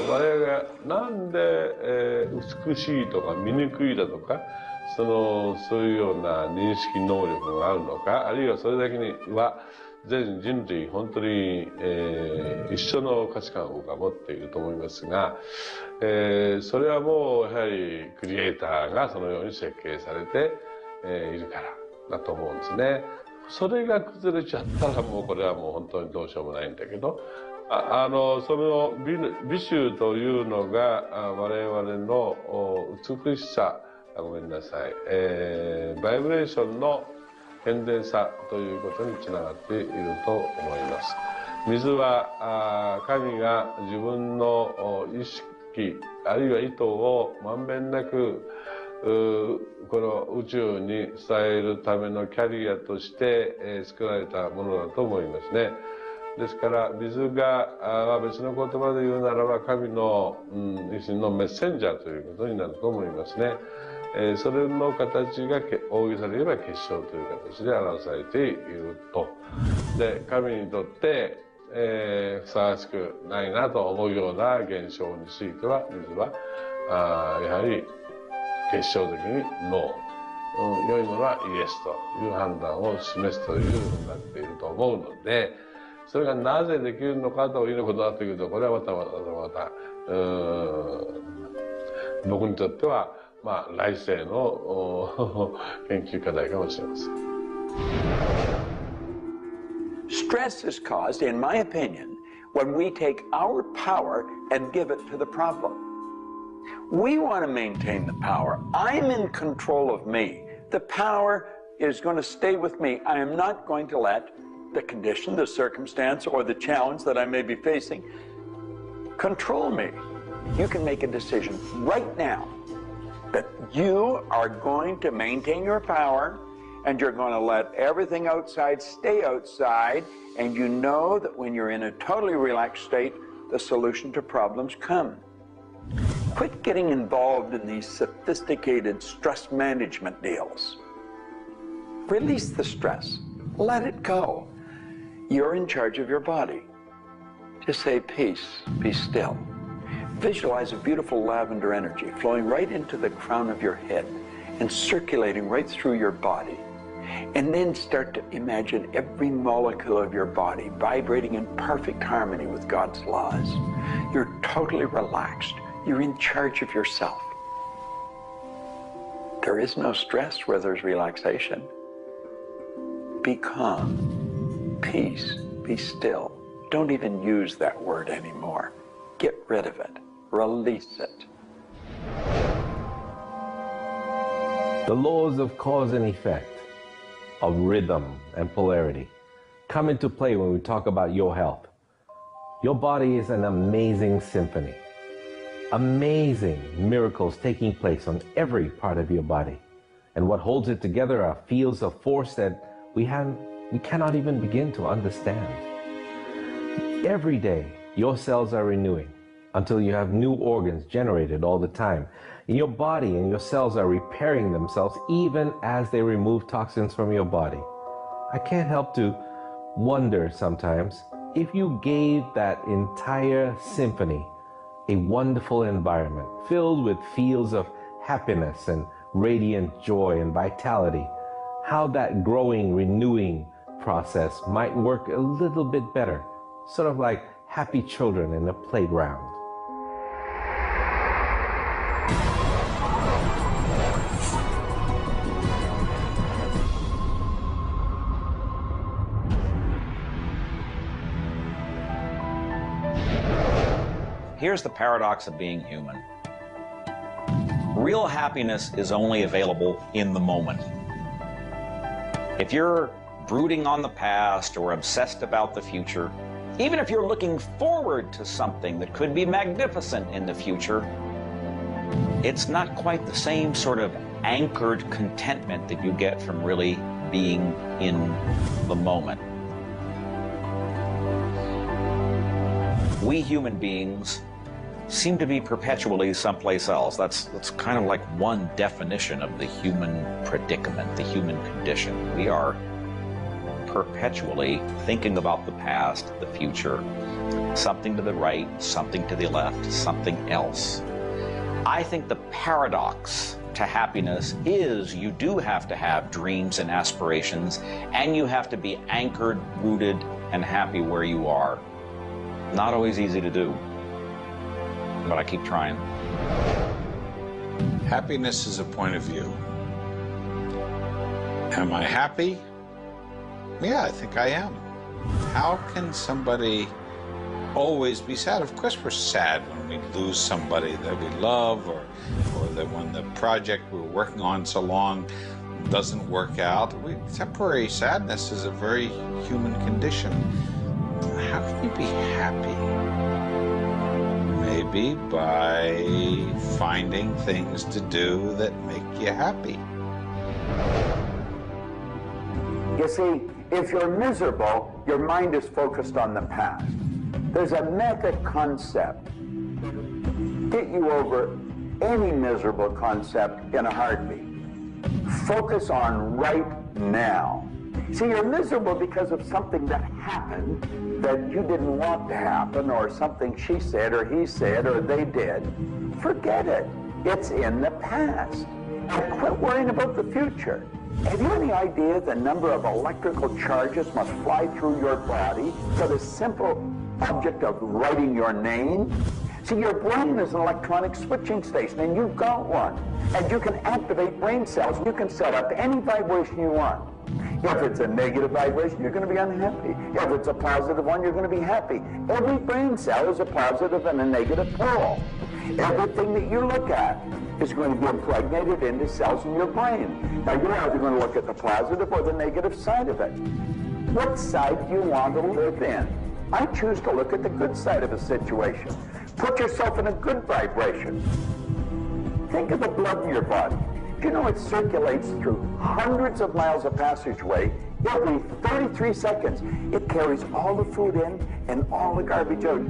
我々がなんで、美しいとか醜いだとかそういうような認識能力があるのか、あるいはそれだけには全人類本当に、一緒の価値観を僕は持っていると思いますが、それはもうやはりクリエイターがそのように設計されて、いるからだと思うんですね。それが崩れちゃったらもうこれはもう本当にどうしようもないんだけど、その美醜というのが我々の美しさ、ごめんなさい、バイブレーションの変電さということにつながっていると思います。水は神が自分の意機あるいは意図をまんべんなくこの宇宙に伝えるためのキャリアとして、作られたものだと思いますね。ですから水が別の言葉で言うならば神の、一種のメッセンジャーということになると思いますね。それの形が大げさで言えば結晶という形で表されていると。で神にとってふさわしくないなと思うような現象については水はやはり結晶的にノー、良いものはイエスという判断を示すというふうになっていると思うので、それがなぜできるのかということだというと、これはまた僕にとっては来世の研究課題かもしれません。Stress is caused, in my opinion, when we take our power and give it to the problem. We want to maintain the power. I'm in control of me. The power is going to stay with me. I am not going to let the condition, the circumstance, or the challenge that I may be facing control me. You can make a decision right now that you are going to maintain your power and you're going to let everything outside stay outside, and you know that when you're in a totally relaxed state, the solution to problems come. Quit getting involved in these sophisticated stress management deals. Release the stress. Let it go. You're in charge of your body. Just say peace, be still. Visualize a beautiful lavender energy flowing right into the crown of your head and circulating right through your body. And then start to imagine every molecule of your body vibrating in perfect harmony with God's laws. You're totally relaxed. You're in charge of yourself. There is no stress where there's relaxation. Be calm, peace, be still. Don't even use that word anymore. Get rid of it. Release it. The laws of cause and effect, of rhythm and polarity, come into play when we talk about your health. Your body is an amazing symphony. Amazing miracles taking place on every part of your body. And what holds it together are fields of force that we cannot even begin to understand. Every day, your cells are renewing until you have new organs generated all the time. Your body and your cells are repairing themselves even as they remove toxins from your body. I can't help to wonder sometimes if you gave that entire symphony a wonderful environment filled with fields of happiness and radiant joy and vitality, how that growing, renewing process might work a little bit better, sort of like happy children in a playground. Here's the paradox of being human. Real happiness is only available in the moment. If you're brooding on the past or obsessed about the future, even if you're looking forward to something that could be magnificent in the future, it's not quite the same sort of anchored contentment that you get from really being in the moment. We human beings seem to be perpetually someplace else. That's kind of like one definition of the human predicament, the human condition. We are perpetually thinking about the past, the future, something to the right, something to the left, something else. I think the paradox to happiness is you do have to have dreams and aspirations, and you have to be anchored, rooted, and happy where you are. Not always easy to do, but I keep trying. Happiness is a point of view. Am I happy? Yeah, I think I am. How can somebody always be sad? Of course we're sad when we lose somebody that we love, or that when the project we're working on so long doesn't work out. Temporary sadness is a very human condition. How can you be happy? Maybe by finding things to do that make you happy. You see, if you're miserable, your mind is focused on the past. There's a method concept. Get you over any miserable concept in a heartbeat. Focus on right now. See, you're miserable because of something that happened that you didn't want to happen, or something she said, or he said, or they did. Forget it. It's in the past. And quit worrying about the future. Have you any idea the number of electrical charges must fly through your body for the simple object of writing your name? See, your brain is an electronic switching station, and you've got one. And you can activate brain cells. You can set up any vibration you want. If it's a negative vibration, you're going to be unhappy. If it's a positive one, you're going to be happy. Every brain cell is a positive and a negative pole. Everything that you look at is going to be impregnated into cells in your brain. Now, you're either going to look at the positive or the negative side of it. What side do you want to live in? I choose to look at the good side of a situation. Put yourself in a good vibration. Think of the blood in your body. Do you know it circulates through hundreds of miles of passageway every 33 seconds? It carries all the food in and all the garbage out.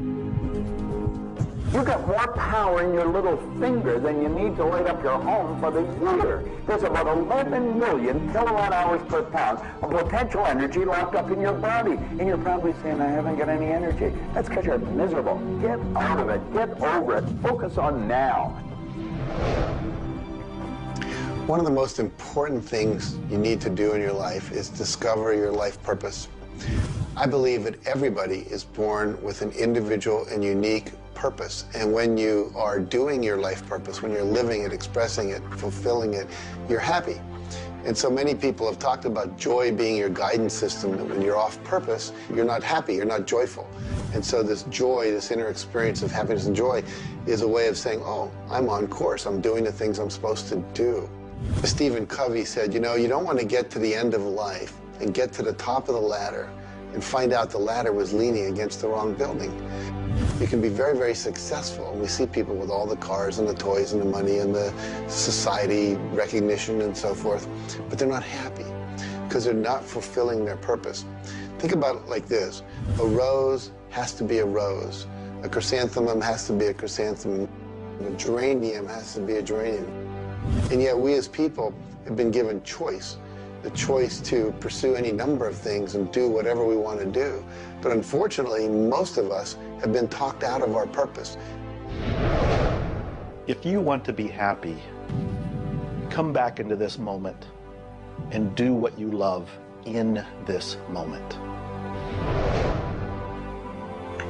You got more power in your little finger than you need to light up your home for the year. There's about 11 million kilowatt hours per pound of potential energy locked up in your body. And you're probably saying, I haven't got any energy. That's because you're miserable. Get out of it. Get over it. Focus on now. One of the most important things you need to do in your life is discover your life purpose. I believe that everybody is born with an individual and unique purpose. And when you are doing your life purpose, when you're living it, expressing it, fulfilling it, you're happy. And so many people have talked about joy being your guidance system, that when you're off purpose, you're not happy, you're not joyful. And so this joy, this inner experience of happiness and joy is a way of saying, oh, I'm on course, I'm doing the things I'm supposed to do. Stephen Covey said, you know, you don't want to get to the end of life and get to the top of the ladder and find out the ladder was leaning against the wrong building. You can be very, very successful. We see people with all the cars and the toys and the money and the society recognition and so forth, but they're not happy because they're not fulfilling their purpose. Think about it like this. A rose has to be a rose. A chrysanthemum has to be a chrysanthemum. A geranium has to be a geranium. And yet we as people have been given choice. The choice to pursue any number of things and do whatever we want to do. But unfortunately, most of us have been talked out of our purpose. If you want to be happy, come back into this moment and do what you love in this moment.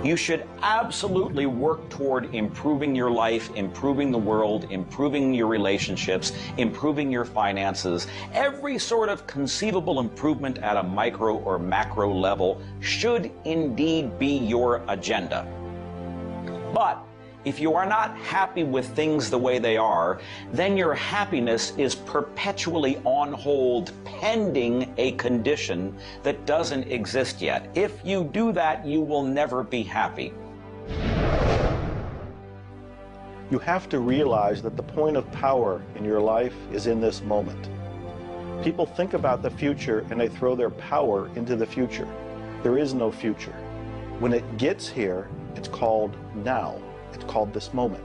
You should absolutely work toward improving your life, improving the world, improving your relationships, improving your finances. Every sort of conceivable improvement at a micro or macro level should indeed be your agenda. But if you are not happy with things the way they are, then your happiness is perpetually on hold pending a condition that doesn't exist yet. If you do that, you will never be happy. You have to realize that the point of power in your life is in this moment. People think about the future and they throw their power into the future. There is no future. When it gets here, it's called now. It's called this moment.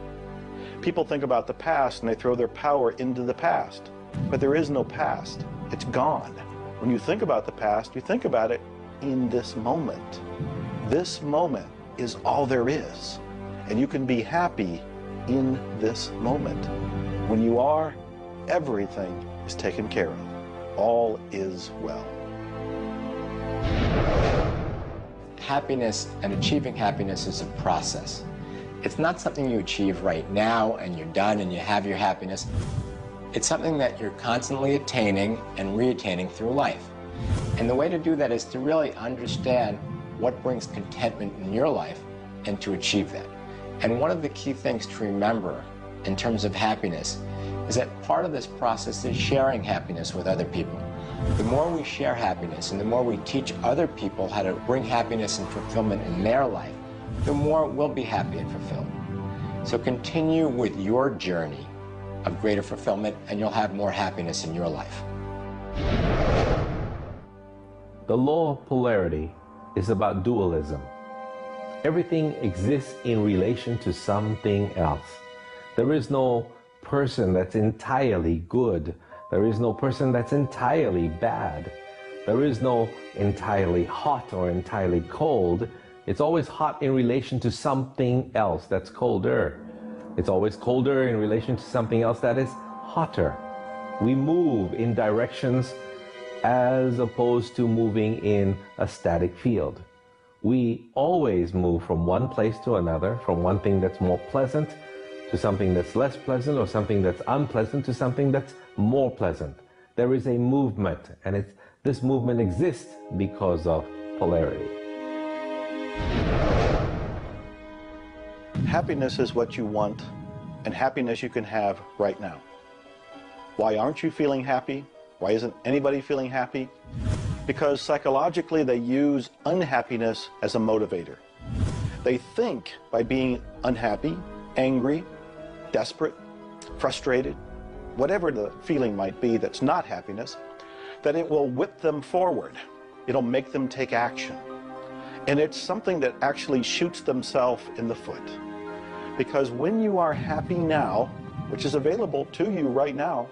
People think about the past and they throw their power into the past. But there is no past. It's gone. When you think about the past, you think about it in this moment. This moment is all there is. And you can be happy in this moment. When you are, everything is taken care of. All is well. Happiness and achieving happiness is a process. It's not something you achieve right now and you're done and you have your happiness. It's something that you're constantly attaining and reattaining through life. And the way to do that is to really understand what brings contentment in your life and to achieve that. And one of the key things to remember in terms of happiness is that part of this process is sharing happiness with other people. The more we share happiness and the more we teach other people how to bring happiness and fulfillment in their life, the more we'll be happy and fulfilled. So continue with your journey of greater fulfillment, and you'll have more happiness in your life. The law of polarity is about dualism. Everything exists in relation to something else. There is no person that's entirely good. There is no person that's entirely bad. There is no entirely hot or entirely cold. It's always hot in relation to something else that's colder. It's always colder in relation to something else that is hotter. We move in directions as opposed to moving in a static field. We always move from one place to another, from one thing that's more pleasant to something that's less pleasant, or something that's unpleasant to something that's more pleasant. There is a movement, and this movement exists because of polarity. Happiness is what you want, and happiness you can have right now. Why aren't you feeling happy? Why isn't anybody feeling happy? Because psychologically they use unhappiness as a motivator. They think by being unhappy, angry, desperate, frustrated, whatever the feeling might be that's not happiness, that it will whip them forward. It'll make them take action. And it's something that actually shoots themselves in the foot. Because when you are happy now, which is available to you right now,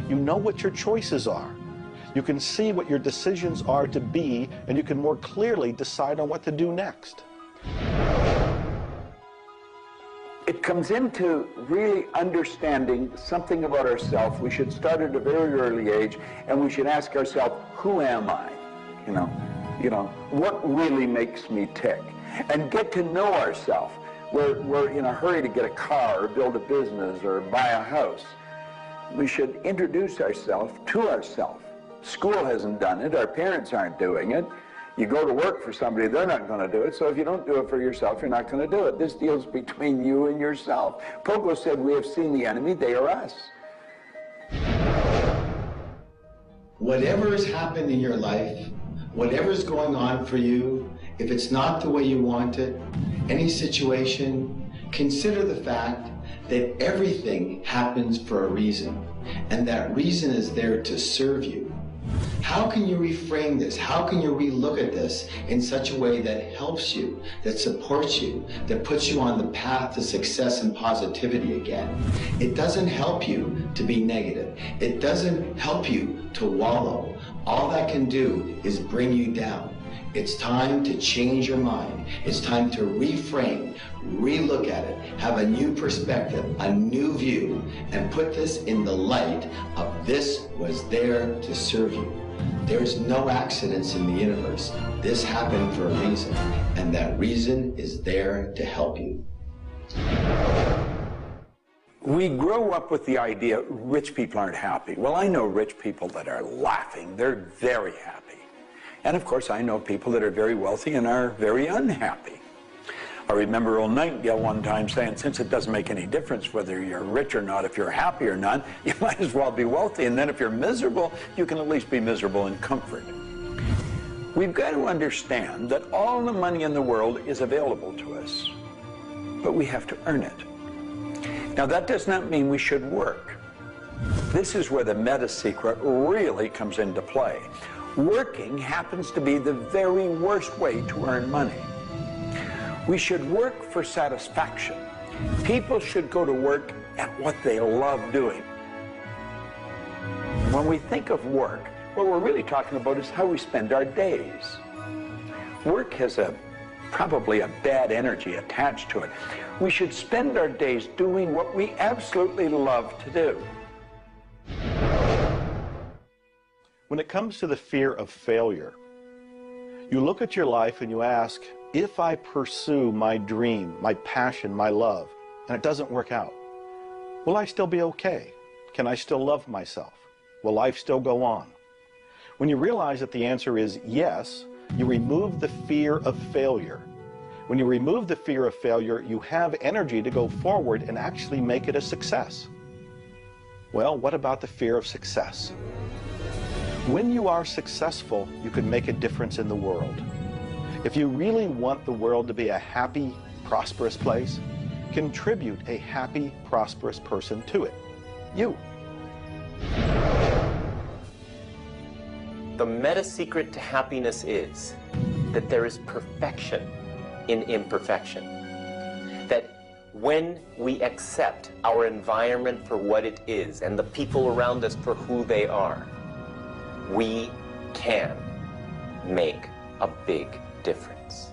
you know what your choices are. You can see what your decisions are to be, and you can more clearly decide on what to do next. It comes into really understanding something about ourselves. We should start at a very early age, and we should ask ourselves, who am I? You know, what really makes me tick? And get to know ourselves. We're in a hurry to get a car or build a business or buy a house. We should introduce ourselves to ourselves. School hasn't done it. Our parents aren't doing it. You go to work for somebody, they're not going to do it. So if you don't do it for yourself, you're not going to do it. This deals between you and yourself. Pogo said, we have seen the enemy, they are us. Whatever has happened in your life, whatever's going on for you, if it's not the way you want it, any situation, consider the fact that everything happens for a reason, and that reason is there to serve you. How can you reframe this? How can you relook at this in such a way that helps you, that supports you, that puts you on the path to success and positivity again? It doesn't help you to be negative. It doesn't help you to wallow. All that can do is bring you down. It's time to change your mind. It's time to reframe, relook at it, have a new perspective, a new view, and put this in the light of this was there to serve you. There's no accidents in the universe. This happened for a reason, and that reason is there to help you. We grow up with the idea rich people aren't happy. Well, I know rich people that are laughing. They're very happy. And of course, I know people that are very wealthy and are very unhappy. I remember Earl Nightingale one time saying, since it doesn't make any difference whether you're rich or not, if you're happy or not, you might as well be wealthy. And then if you're miserable, you can at least be miserable in comfort. We've got to understand that all the money in the world is available to us, but we have to earn it. Now, that does not mean we should work. This is where the meta secret really comes into play. Working happens to be the very worst way to earn money. We should work for satisfaction. People should go to work at what they love doing. When we think of work, what we're really talking about is how we spend our days. Work has probably a bad energy attached to it. We should spend our days doing what we absolutely love to do. When it comes to the fear of failure, you look at your life and you ask, if I pursue my dream, my passion, my love, and it doesn't work out, will I still be okay? Can I still love myself? Will life still go on? When you realize that the answer is yes, you remove the fear of failure. When you remove the fear of failure, you have energy to go forward and actually make it a success. Well, what about the fear of success? When you are successful, you can make a difference in the world. If you really want the world to be a happy, prosperous place, contribute a happy, prosperous person to it. You. The meta secret to happiness is that there is perfection in imperfection. That when we accept our environment for what it is and the people around us for who they are, we can make a big difference.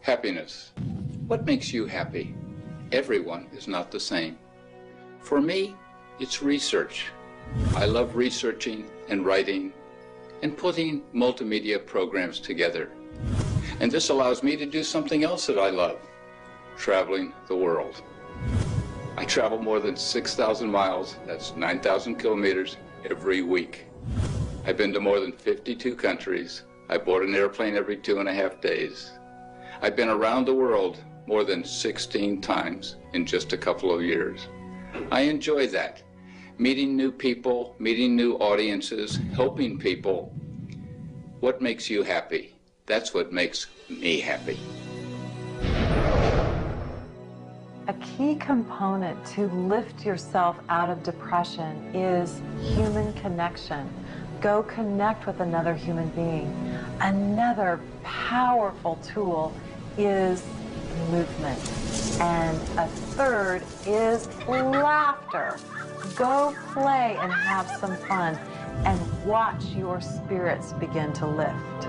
Happiness. What makes you happy? Everyone is not the same. For me, it's research. I love researching and writing and putting multimedia programs together. And this allows me to do something else that I love, traveling the world. I travel more than 6,000 miles, that's 9,000 kilometers, every week. I've been to more than 52 countries. I board an airplane every 2.5 days. I've been around the world more than 16 times in just a couple of years. I enjoy that. Meeting new people, meeting new audiences, helping people. What makes you happy? That's what makes me happy. A key component to lift yourself out of depression is human connection. Go connect with another human being. Another powerful tool is movement. And a third is laughter. Go play and have some fun and watch your spirits begin to lift.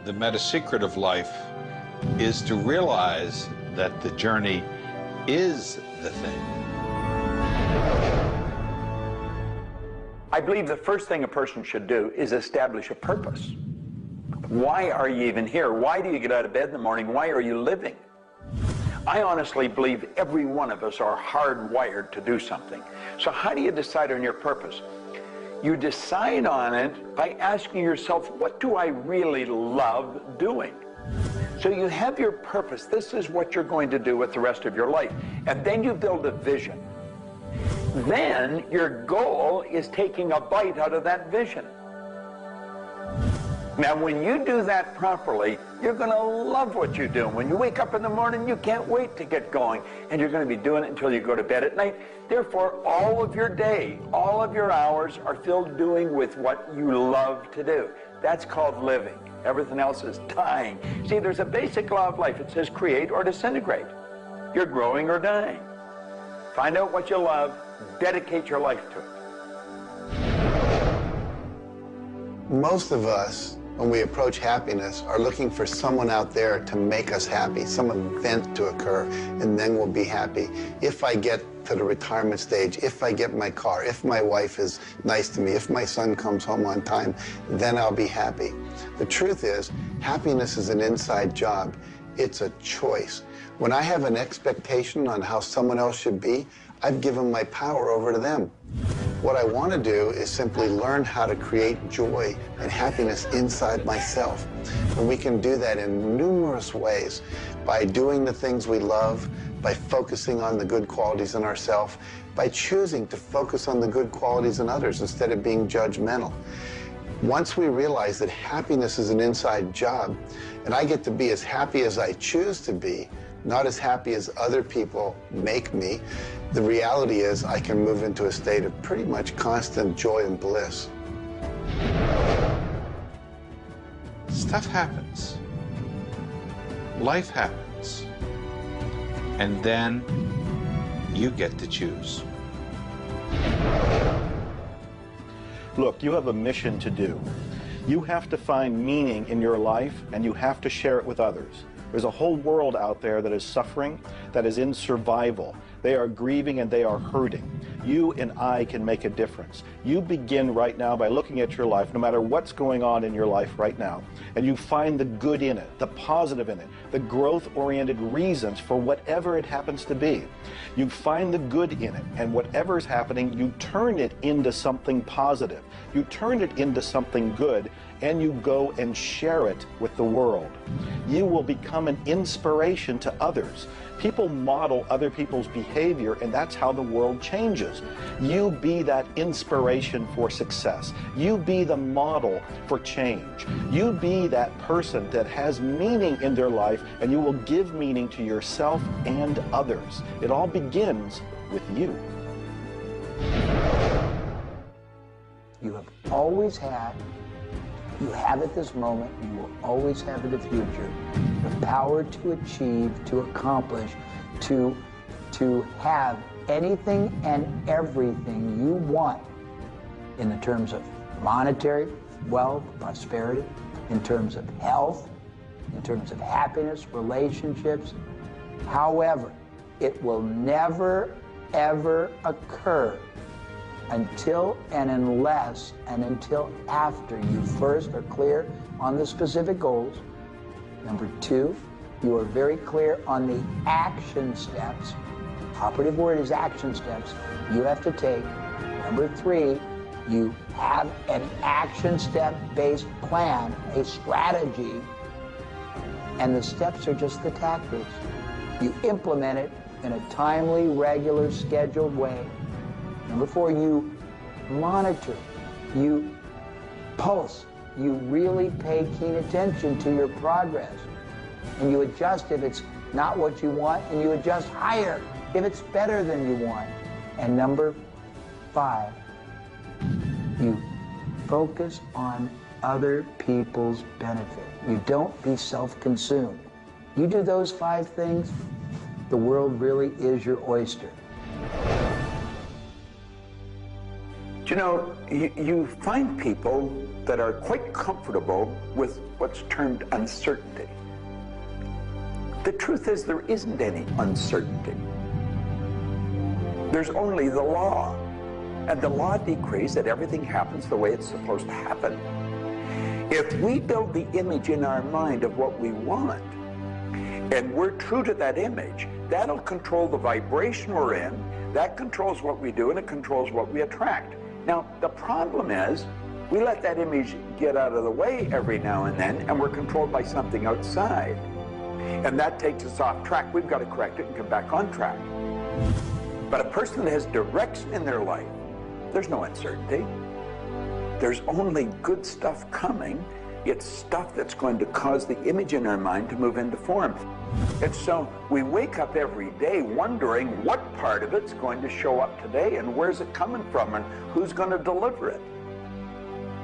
The meta secret of life is to realize that the journey is the thing. I believe the first thing a person should do is establish a purpose. Why are you even here? Why do you get out of bed in the morning? Why are you living? I honestly believe every one of us are hardwired to do something. So how do you decide on your purpose? You decide on it by asking yourself, what do I really love doing? So you have your purpose. This is what you're going to do with the rest of your life. And then you build a vision. Then your goal is taking a bite out of that vision. Now, when you do that properly, you're going to love what you do. When you wake up in the morning, you can't wait to get going, and you're going to be doing it until you go to bed at night. Therefore, all of your day, all of your hours are filled doing with what you love to do. That's called living. Everything else is dying. See, there's a basic law of life. It says create or disintegrate. You're growing or dying. Find out what you love, dedicate your life to it. Most of us, when we approach happiness, are looking for someone out there to make us happy, some event to occur, and then we'll be happy. If I get to the retirement stage, if I get my car, if my wife is nice to me, if my son comes home on time, then I'll be happy. The truth is, happiness is an inside job. It's a choice. When I have an expectation on how someone else should be, I've given my power over to them. What I want to do is simply learn how to create joy and happiness inside myself. And we can do that in numerous ways, by doing the things we love, by focusing on the good qualities in ourselves, by choosing to focus on the good qualities in others instead of being judgmental. Once we realize that happiness is an inside job, and I get to be as happy as I choose to be, not as happy as other people make me, the reality is I can move into a state of pretty much constant joy and bliss. Stuff happens. Life happens. And then you get to choose. Look, you have a mission to do. You have to find meaning in your life, and you have to share it with others. There's a whole world out there that is suffering, that is in survival. They are grieving and they are hurting. You and I can make a difference. You begin right now by looking at your life, no matter what's going on in your life right now, and you find the good in it, the positive in it, the growth-oriented reasons for whatever it happens to be. You find the good in it, and whatever is happening, you turn it into something positive. You turn it into something good, and you go and share it with the world. You will become an inspiration to others. People model other people's behavior, and that's how the world changes. You be that inspiration for success. You be the model for change. You be that person that has meaning in their life, and you will give meaning to yourself and others. It all begins with you. You have always had, you have at this moment, you will always have in the future, the power to achieve, to accomplish, to have anything and everything you want in the terms of monetary, wealth, prosperity, in terms of health, in terms of happiness, relationships. However, it will never, ever occur until and unless and until after you first are clear on the specific goals. Number two, you are very clear on the action steps. Operative word is action steps you have to take. Number three, you have an action step-based plan, a strategy, and the steps are just the tactics. You implement it in a timely, regular, scheduled way. Number four, you monitor, you pulse, you really pay keen attention to your progress, and you adjust if it's not what you want, and you adjust higher if it's better than you want. And number five, you focus on other people's benefit. You don't be self-consumed. You do those five things, the world really is your oyster. Do you know, you find people that are quite comfortable with what's termed uncertainty. The truth is there isn't any uncertainty. There's only the law. And the law decrees that everything happens the way it's supposed to happen. If we build the image in our mind of what we want, and we're true to that image, that'll control the vibration we're in, that controls what we do, and it controls what we attract. Now, the problem is, we let that image get out of the way every now and then, and we're controlled by something outside. And that takes us off track. We've got to correct it and come back on track. But a person that has direction in their life, there's no uncertainty. There's only good stuff coming. It's stuff that's going to cause the image in our mind to move into form. And so we wake up every day wondering what part of it's going to show up today and where's it coming from and who's going to deliver it.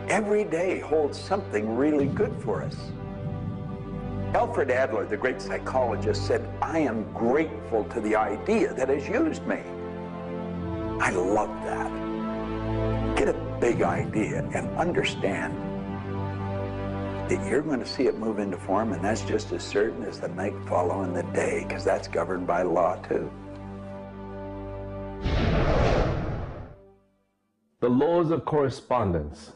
Every day holds something really good for us. Alfred Adler, the great psychologist, said, "I am grateful to the idea that has used me." I love that. Get a big idea and understand that you're going to see it move into form, and that's just as certain as the night following the day, because that's governed by law too. The laws of correspondence,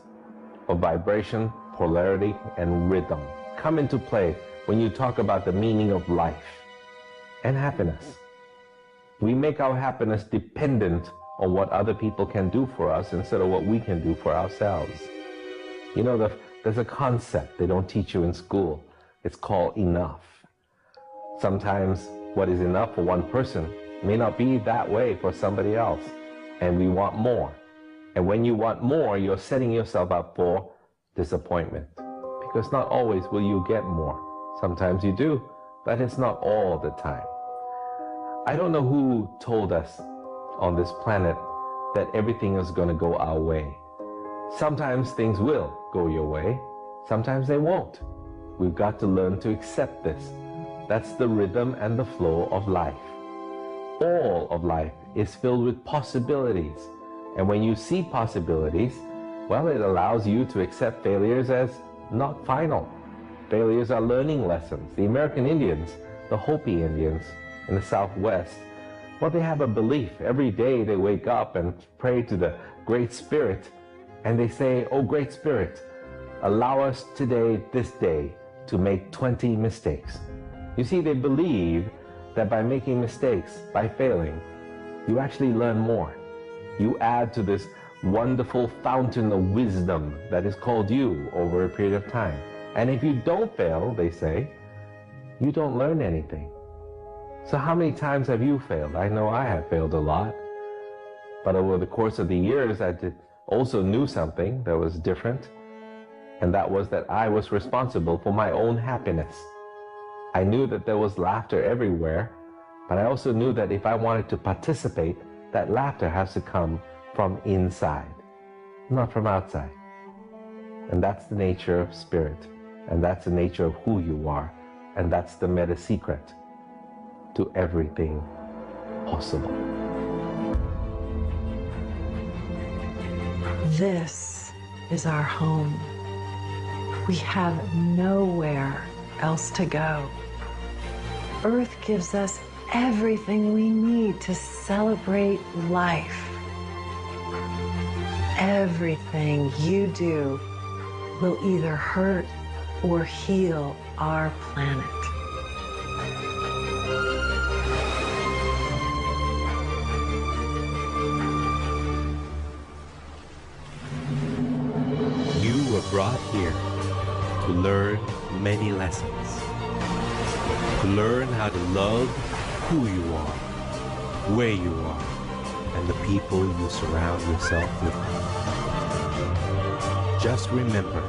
of vibration, polarity, and rhythm come into play when you talk about the meaning of life and happiness. We make our happiness dependent on what other people can do for us instead of what we can do for ourselves. You know, there's a concept they don't teach you in school. It's called enough. Sometimes what is enough for one person may not be that way for somebody else, and we want more. And when you want more, you're setting yourself up for disappointment, because not always will you get more. Sometimes you do, but it's not all the time. I don't know who told us on this planet that everything is going to go our way. Sometimes things will go your way, sometimes they won't. We've got to learn to accept this. That's the rhythm and the flow of life. All of life is filled with possibilities. And when you see possibilities, well, it allows you to accept failures as not final. Failures are learning lessons. The American Indians, the Hopi Indians in the Southwest, well, they have a belief. Every day they wake up and pray to the Great Spirit, and they say, "Oh, Great Spirit, allow us today, this day, to make 20 mistakes." You see, they believe that by making mistakes, by failing, you actually learn more. You add to this wonderful fountain of wisdom that is called you over a period of time. And if you don't fail, they say, you don't learn anything. So how many times have you failed? I know I have failed a lot. But over the course of the years, I also knew something that was different. And that was that I was responsible for my own happiness. I knew that there was laughter everywhere, but I also knew that if I wanted to participate, that laughter has to come from inside, not from outside. And that's the nature of spirit, and that's the nature of who you are, and that's the meta secret to everything possible. This is our home. We have nowhere else to go. Earth gives us everything we need to celebrate life. Everything you do will either hurt or heal our planet. You were brought here to learn many lessons, to learn how to love who you are, where you are, and the people you surround yourself with. Just remember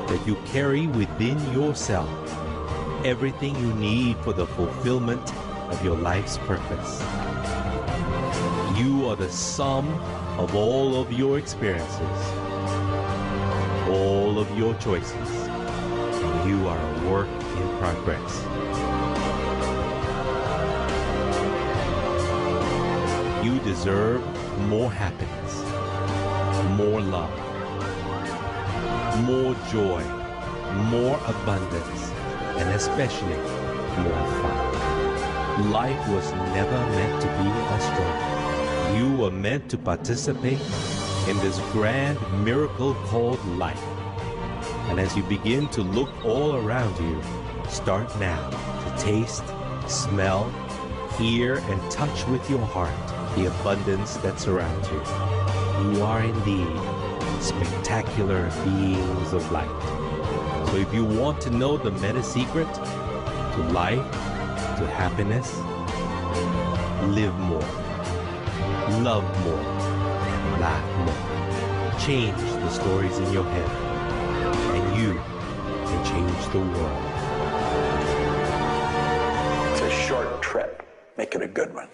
that you carry within yourself everything you need for the fulfillment of your life's purpose. You are the sum of all of your experiences, all of your choices, and you are a work in progress. You deserve more happiness, more love, more joy, more abundance, and especially more fun. Life was never meant to be a struggle. You were meant to participate in this grand miracle called life. And as you begin to look all around you, start now to taste, smell, hear, and touch with your heart the abundance that surrounds you. You are indeed spectacular beings of light. So if you want to know the meta secret to life, to happiness, live more, love more, laugh more. Change the stories in your head, and you can change the world. It's a short trip. Make it a good one.